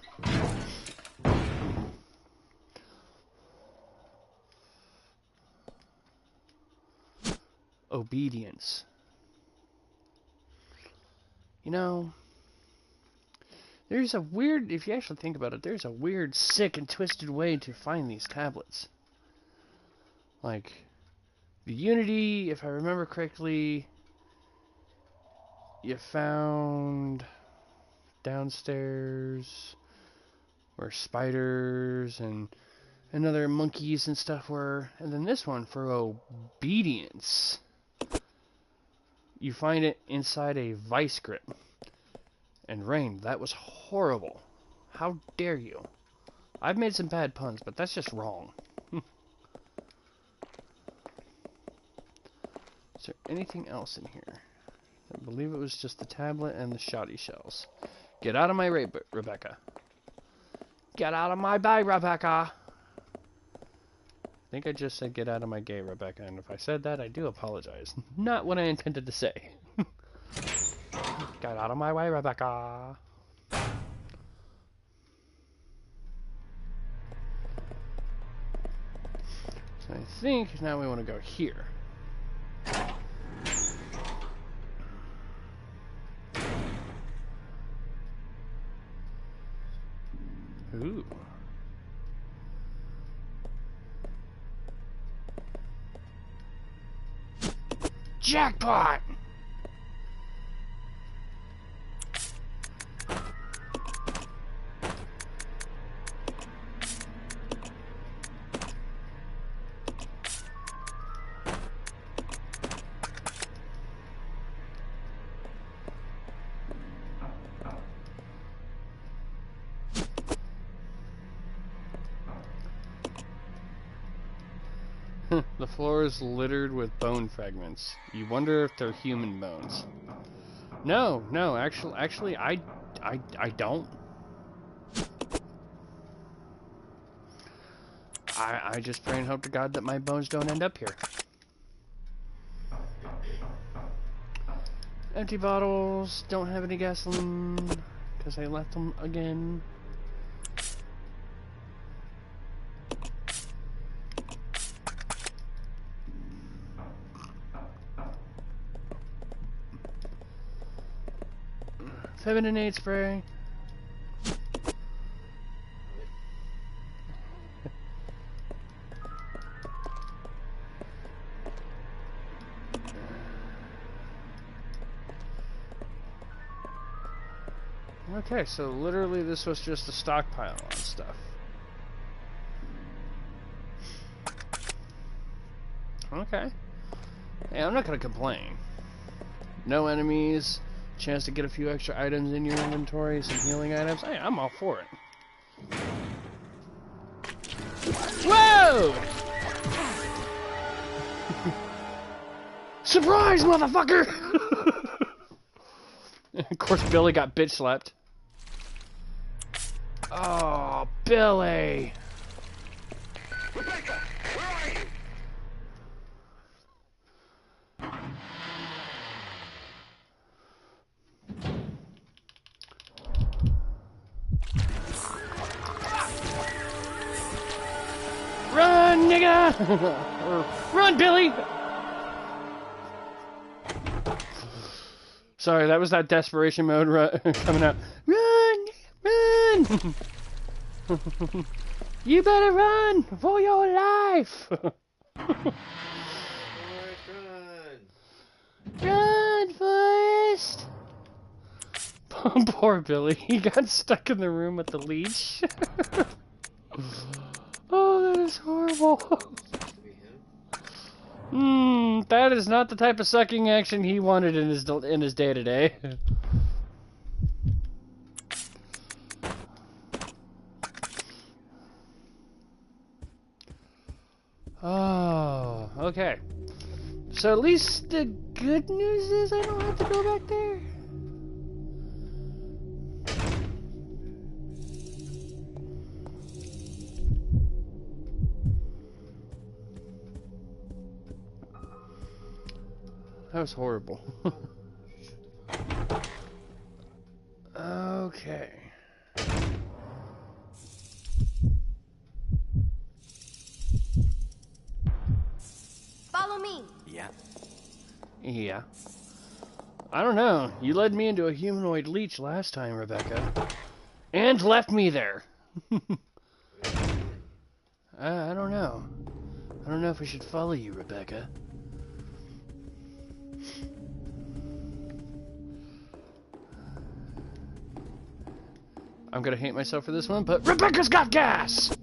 Obedience. You know, there's a weird, if you actually think about it, there's a weird, sick, and twisted way to find these tablets. Like, the Unity, if I remember correctly, you found downstairs where spiders and other monkeys and stuff were. And then this one, for obedience, you find it inside a vice grip. And Rain, that was horrible. How dare you? I've made some bad puns, but that's just wrong. Is there anything else in here? I believe it was just the tablet and the shoddy shells. Get out of my way, Rebecca. Get out of my bay, Rebecca. I think I just said get out of my gay, Rebecca, and if I said that, I do apologize. Not what I intended to say. Get out of my way, Rebecca. So I think now we want to go here. Ooh. Jackpot! The floor is littered with bone fragments. You wonder if they're human bones. No, actually, I don't. I just pray and hope to God that my bones don't end up here. Empty bottles, don't have any gasoline, because I left them again. Feminine aid spray. Okay, so literally this was just a stockpile on stuff. Okay. Hey, I'm not gonna complain. No enemies. Chance to get a few extra items in your inventory, some healing items. Hey, I'm all for it. Whoa! Surprise, motherfucker! Of course, Billy got bitch slapped. Oh, Billy! Rebecca, where are you? Run, nigga! Run, Billy! Sorry, that was that desperation mode coming out. Run! Run! You better run for your life! Run, Forrest! Poor Billy, he got stuck in the room with the leash. Oh, that is horrible. That is not the type of sucking action he wanted in his day-to-day. Okay. So at least the good news is I don't have to go back there. That was horrible. Okay. Follow me. Yeah. Yeah. I don't know. You led me into a humanoid leech last time, Rebecca. And left me there. I don't know. I don't know if we should follow you, Rebecca. I'm gonna hate myself for this one, but Rebecca's got gas!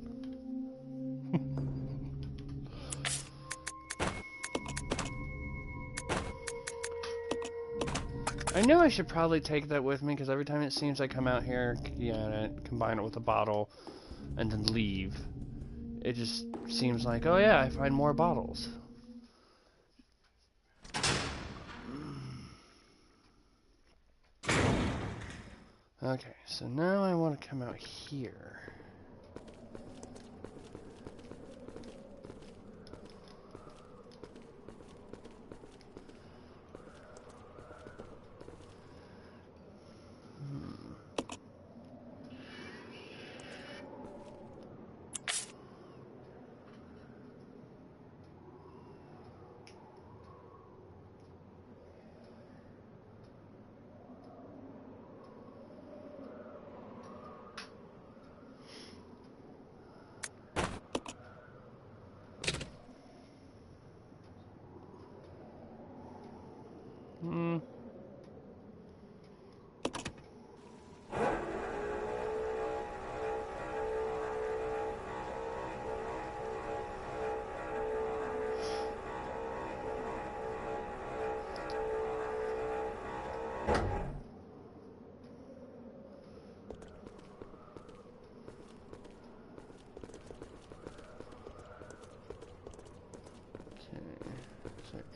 I know I should probably take that with me, because every time it seems I come out here, yeah, combine it with a bottle, and then leave, it just seems like, oh yeah, I find more bottles. Okay, so now I want to come out here.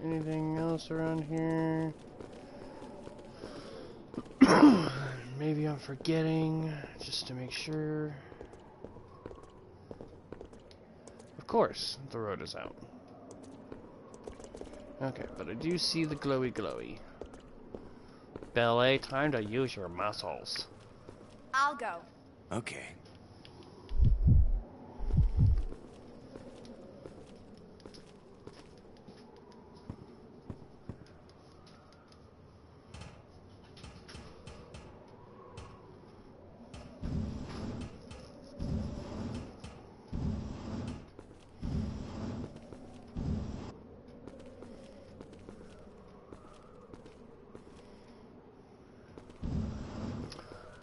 Anything else around here? Maybe I'm forgetting, just to make sure. Of course, the road is out. Okay, but I do see the glowy glowy. Ballet, time to use your muscles. I'll go. Okay.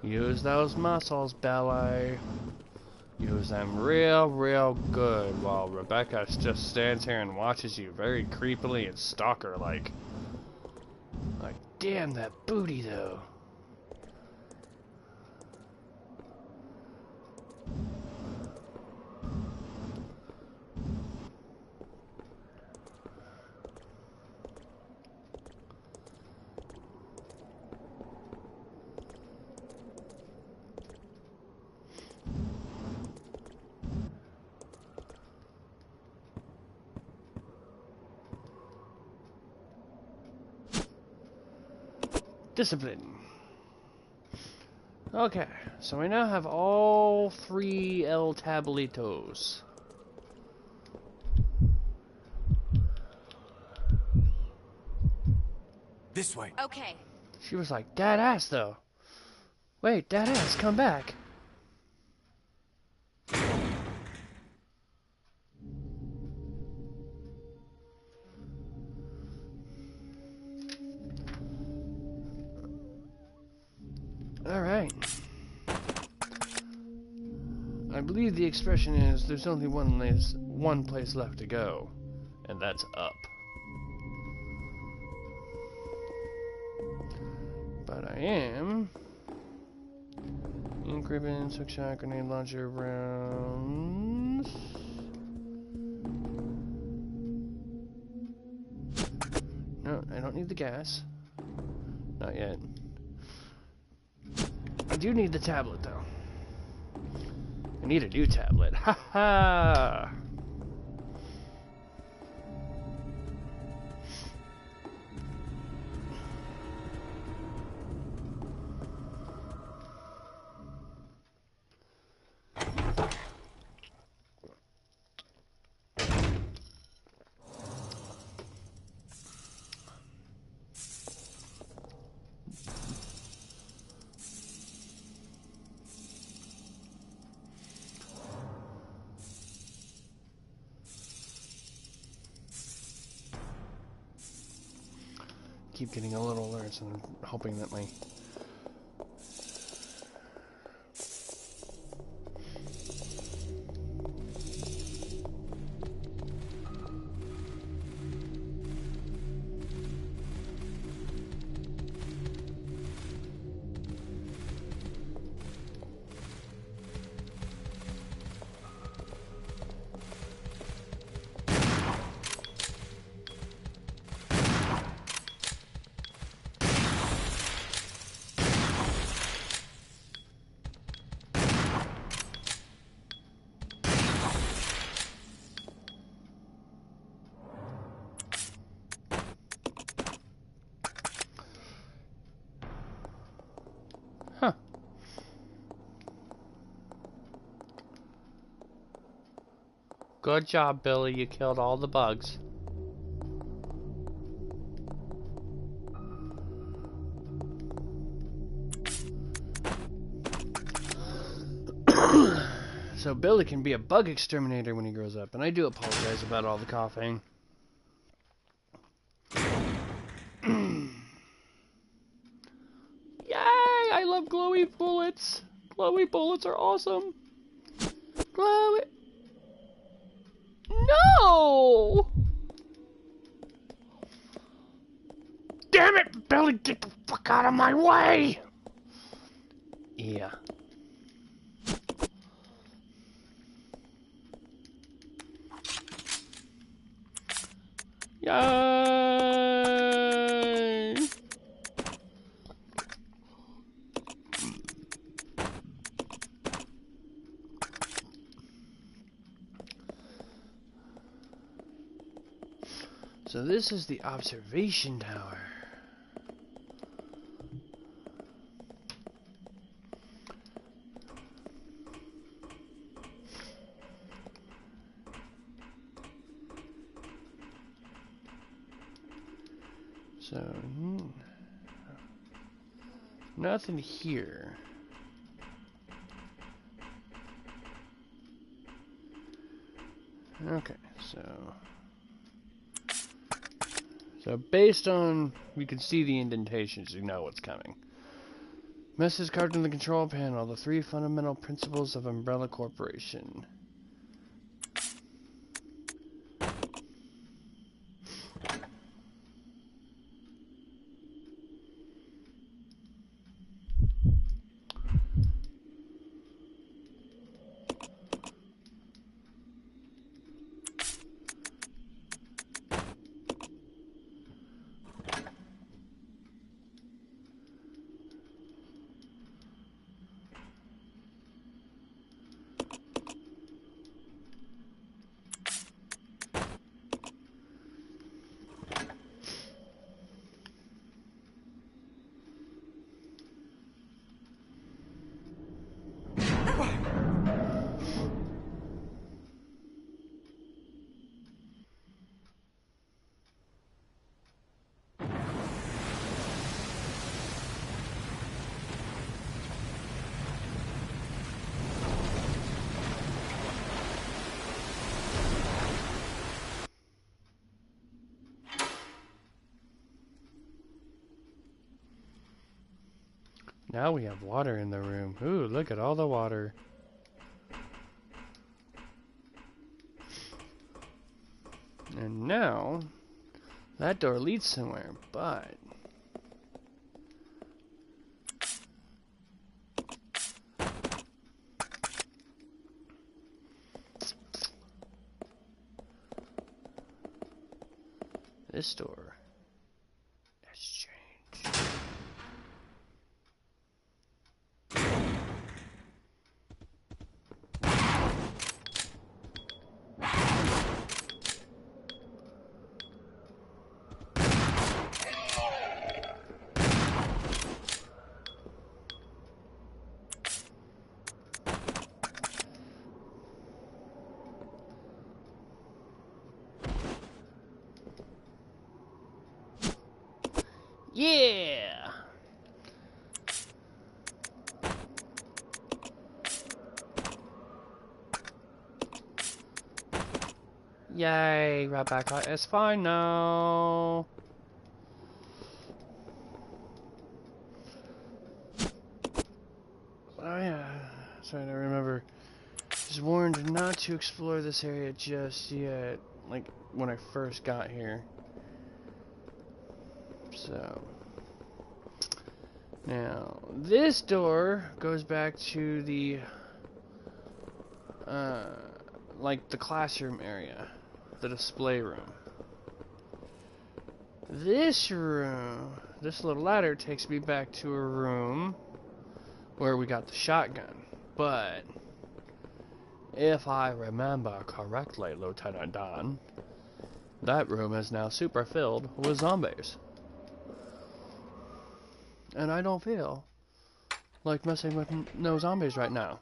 Use those muscles, Ballet. Use them real good while Rebecca just stands here and watches you very creepily and stalker-like. Like, damn that booty, though. Discipline. Okay, so we now have all 3 El Tablitos. This way. Okay. She was like, "Dad ass, though." Wait, Dad ass, come back. Alright. I believe the expression is, there's only one place left to go, and that's up. But I am... ink ribbons, hook shot, grenade launcher, rounds... don't need the gas. Not yet. I do need the tablet, though. I need a new tablet. Ha ha! Keep getting a little alerts, and I'm hoping that my Good job, Billy. You killed all the bugs. So Billy can be a bug exterminator when he grows up. And I do apologize about all the coughing. Yay! I love glowy bullets. Glowy bullets are awesome. Glowy... No! Damn it, Billy, get the fuck out of my way! Yeah. Yay! So this is the observation tower. So, nothing here. Okay, so based on, we can see the indentations, you know what's coming. Message carved in the control panel, the 3 fundamental principles of Umbrella Corporation. Now we have water in the room. Ooh, look at all the water. And now, that door leads somewhere, but... this door Yeah! Yay, Rebecca is fine now. Oh yeah, sorry, I remember. I was warned not to explore this area just yet, like when I first got here. So, now this door goes back to the, like the classroom area, the display room. This room, this little ladder takes me back to a room where we got the shotgun, but if I remember correctly, Lieutenant Dan, that room is now super filled with zombies. And I don't feel like messing with no zombies right now.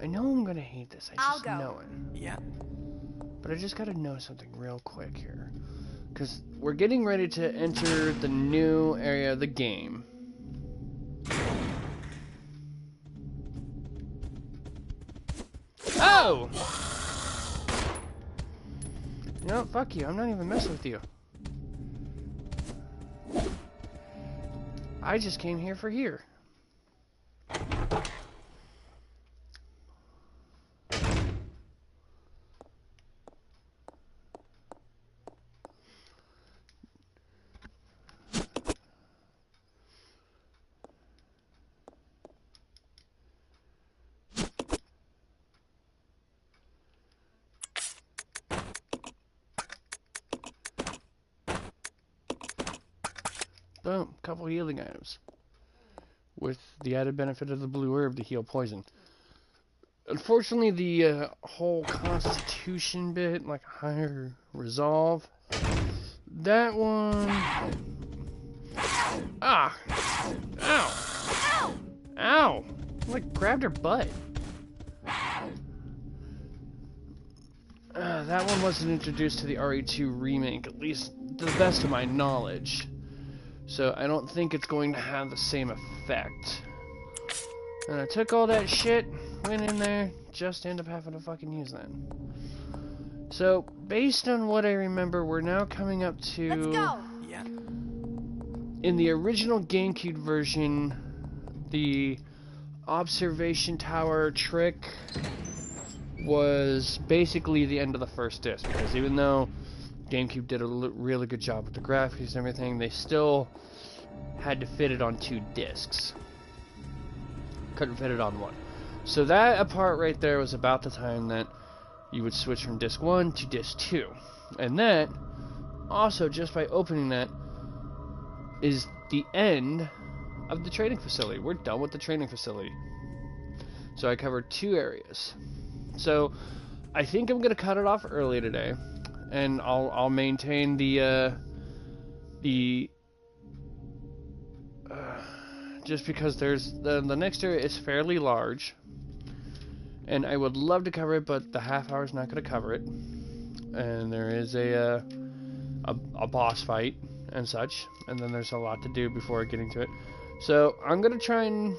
I know I'm gonna hate this, I just know it. Yeah. But I just gotta know something real quick here. Because we're getting ready to enter the new area of the game. Oh! No, fuck you, I'm not even messing with you. I just came here for here. Boom, couple healing items. With the added benefit of the blue herb to heal poison. Unfortunately, the whole constitution bit, like higher resolve, that one... Ah! Ow! Ow! Like, grabbed her butt. That one wasn't introduced to the RE2 remake, at least to the best of my knowledge. So I don't think it's going to have the same effect. And I took all that shit, went in there, just end up having to fucking use that. So, based on what I remember, we're now coming up to... Let's go! Yeah. In the original GameCube version, the observation tower trick was basically the end of the first disc, because even though GameCube did a really good job with the graphics and everything, they still had to fit it on 2 discs. Couldn't fit it on 1. So that part right there was about the time that you would switch from disc 1 to disc 2. And that, also just by opening that, is the end of the training facility. We're done with the training facility. So I covered 2 areas. So I think I'm gonna cut it off early today, and I'll maintain the just because there's the next area is fairly large, and I would love to cover it, but the half hour is not gonna cover it, and there is a boss fight and such, and then there's a lot to do before getting to it. So I'm gonna try and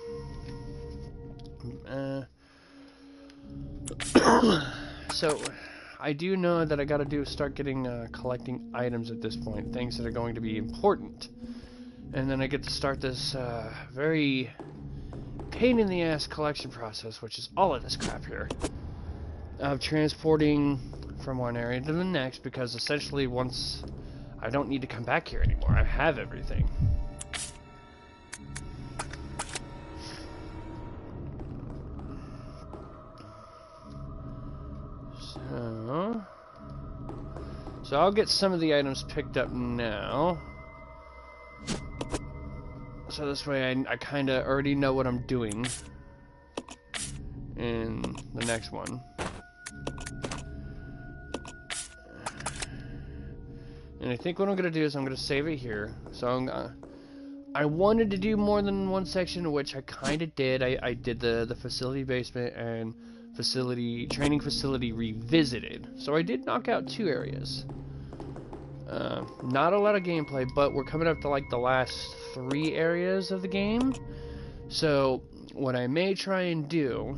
so I do know that I gotta start getting collecting items at this point, things that are going to be important, and then I get to start this very pain in the ass collection process, which is all of this crap here, of transporting from one area to the next, because essentially once I don't need to come back here anymore, I have everything. So I'll get some of the items picked up now. So this way I kind of already know what I'm doing in the next one. And I think what I'm going to do is I'm going to save it here. So I wanted to do more than one section, which I kind of did. I did the facility basement and training facility revisited. So I did knock out 2 areas. Not a lot of gameplay, but we're coming up to like the last 3 areas of the game. So what I may try and do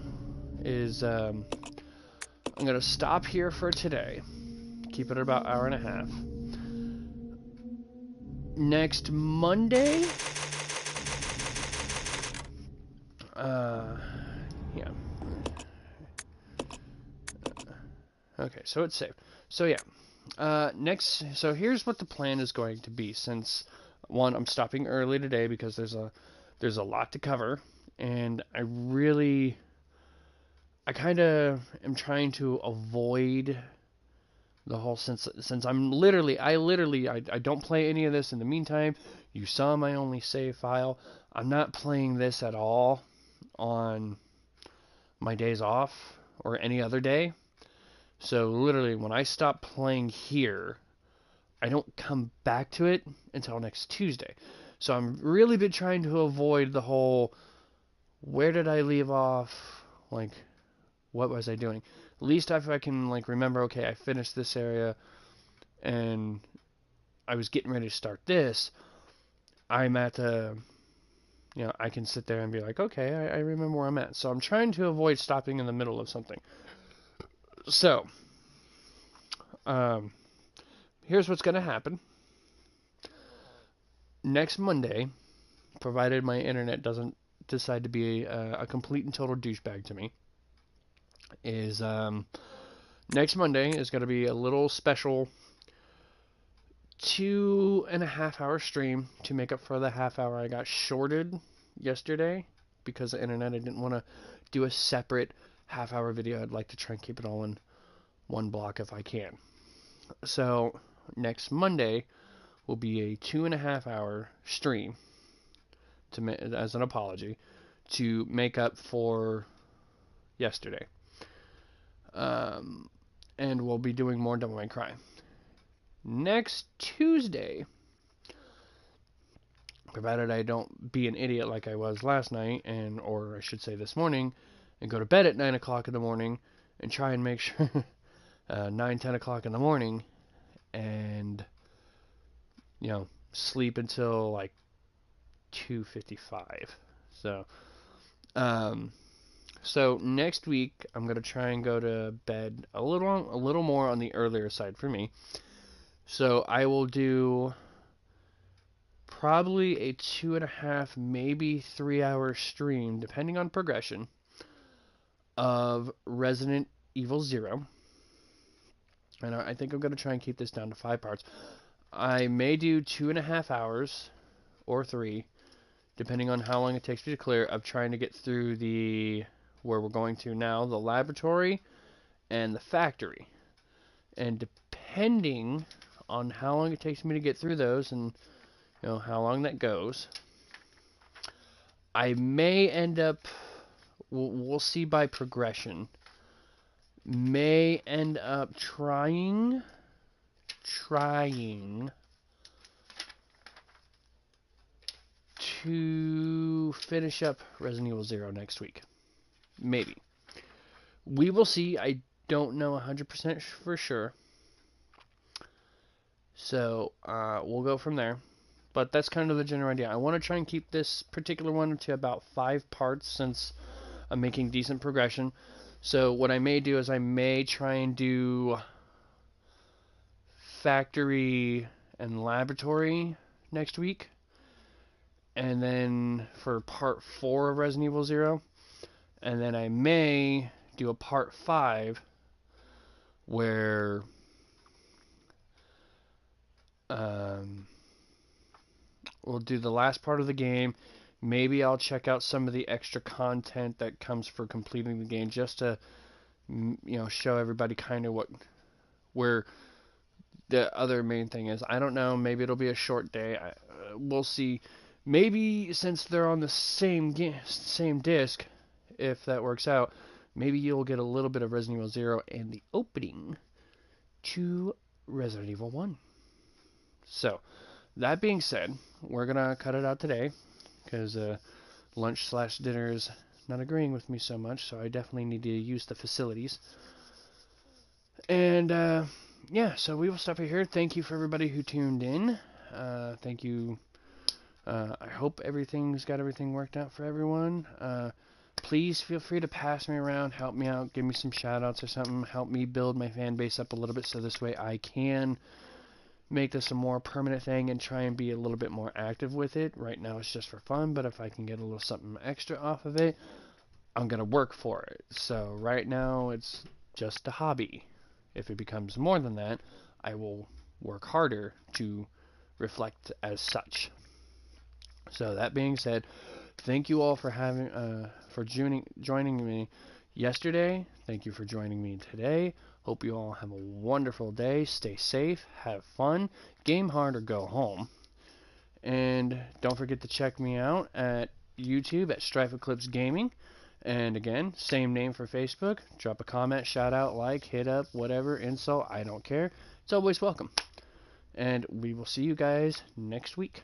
is I'm going to stop here for today. Keep it about 1.5 hours. Next Monday, yeah. Okay, so it's saved. So yeah, so here's what the plan is going to be. Since one, I'm stopping early today because there's a lot to cover, and I kind of am trying to avoid the whole, since I'm I don't play any of this in the meantime. You saw my only save file. I'm not playing this at all on my days off or any other day. So literally when I stop playing here, I don't come back to it until next Tuesday. So I'm really been trying to avoid the whole, where did I leave off? Like, what was I doing? At least if I can like remember, okay, I finished this area and I was getting ready to start this, I'm at I can sit there and be like, okay, I remember where I'm at. So I'm trying to avoid stopping in the middle of something. So, here's what's going to happen. Next Monday, provided my internet doesn't decide to be a complete and total douchebag to me, is next Monday is going to be a little special 2.5 hour stream to make up for the half hour I got shorted yesterday because the internet. I didn't want to do a separate half hour video. I'd like to try and keep it all in one block if I can. So next Monday will be a 2.5 hour stream as an apology to make up for yesterday. And we'll be doing more Devil May Cry. Next Tuesday, provided I don't be an idiot like I was last night, or I should say this morning, and go to bed at 9 o'clock in the morning and try and make sure 9, 10 o'clock in the morning and sleep until like 2:55. So next week I'm gonna try and go to bed a little more on the earlier side for me. So I will do probably a 2.5, maybe 3 hour stream, depending on progression, of Resident Evil 0. And I think I'm gonna try and keep this down to 5 parts. I may do 2.5 hours or 3, depending on how long it takes me to clear, of trying to get through where we're going to now, the laboratory and the factory. And depending on how long it takes me to get through those and how long that goes, I may end up, we'll see by progression, may end up trying to finish up Resident Evil 0 next week. Maybe. We will see. I don't know 100% for sure. So, we'll go from there. But that's kind of the general idea. I want to try and keep this particular one to about 5 parts since I'm making decent progression. So what I may do is I may try and do factory and laboratory next week. And then for part 4 of Resident Evil 0. And then I may do a part 5 where we'll do the last part of the game. Maybe I'll check out some of the extra content that comes for completing the game, just to show everybody kind of where the other main thing is. I don't know. Maybe it'll be a short day. We'll see. maybe since they're on the same disc, if that works out, maybe you'll get a little bit of Resident Evil 0 and the opening to Resident Evil 1. So, that being said, we're going to cut it out today because lunch/dinner is not agreeing with me so much, so I definitely need to use the facilities. And, yeah, so we will stop it here. Thank you for everybody who tuned in. Thank you. I hope everything's got everything worked out for everyone. Please feel free to pass me around, help me out, give me some shout-outs or something, help me build my fan base up a little bit so this way I can make this a more permanent thing and try and be a little bit more active with it. Right now it's just for fun, but if I can get a little something extra off of it, I'm going to work for it. So right now it's just a hobby. If it becomes more than that, I will work harder to reflect as such. So that being said, thank you all for joining me yesterday. Thank you for joining me today. Hope you all have a wonderful day. Stay safe, have fun, game hard, or go home. And don't forget to check me out at YouTube at Strife Eclipse Gaming. And again, same name for Facebook. Drop a comment, shout out, like, hit up, whatever, insult, I don't care. It's always welcome. And we will see you guys next week.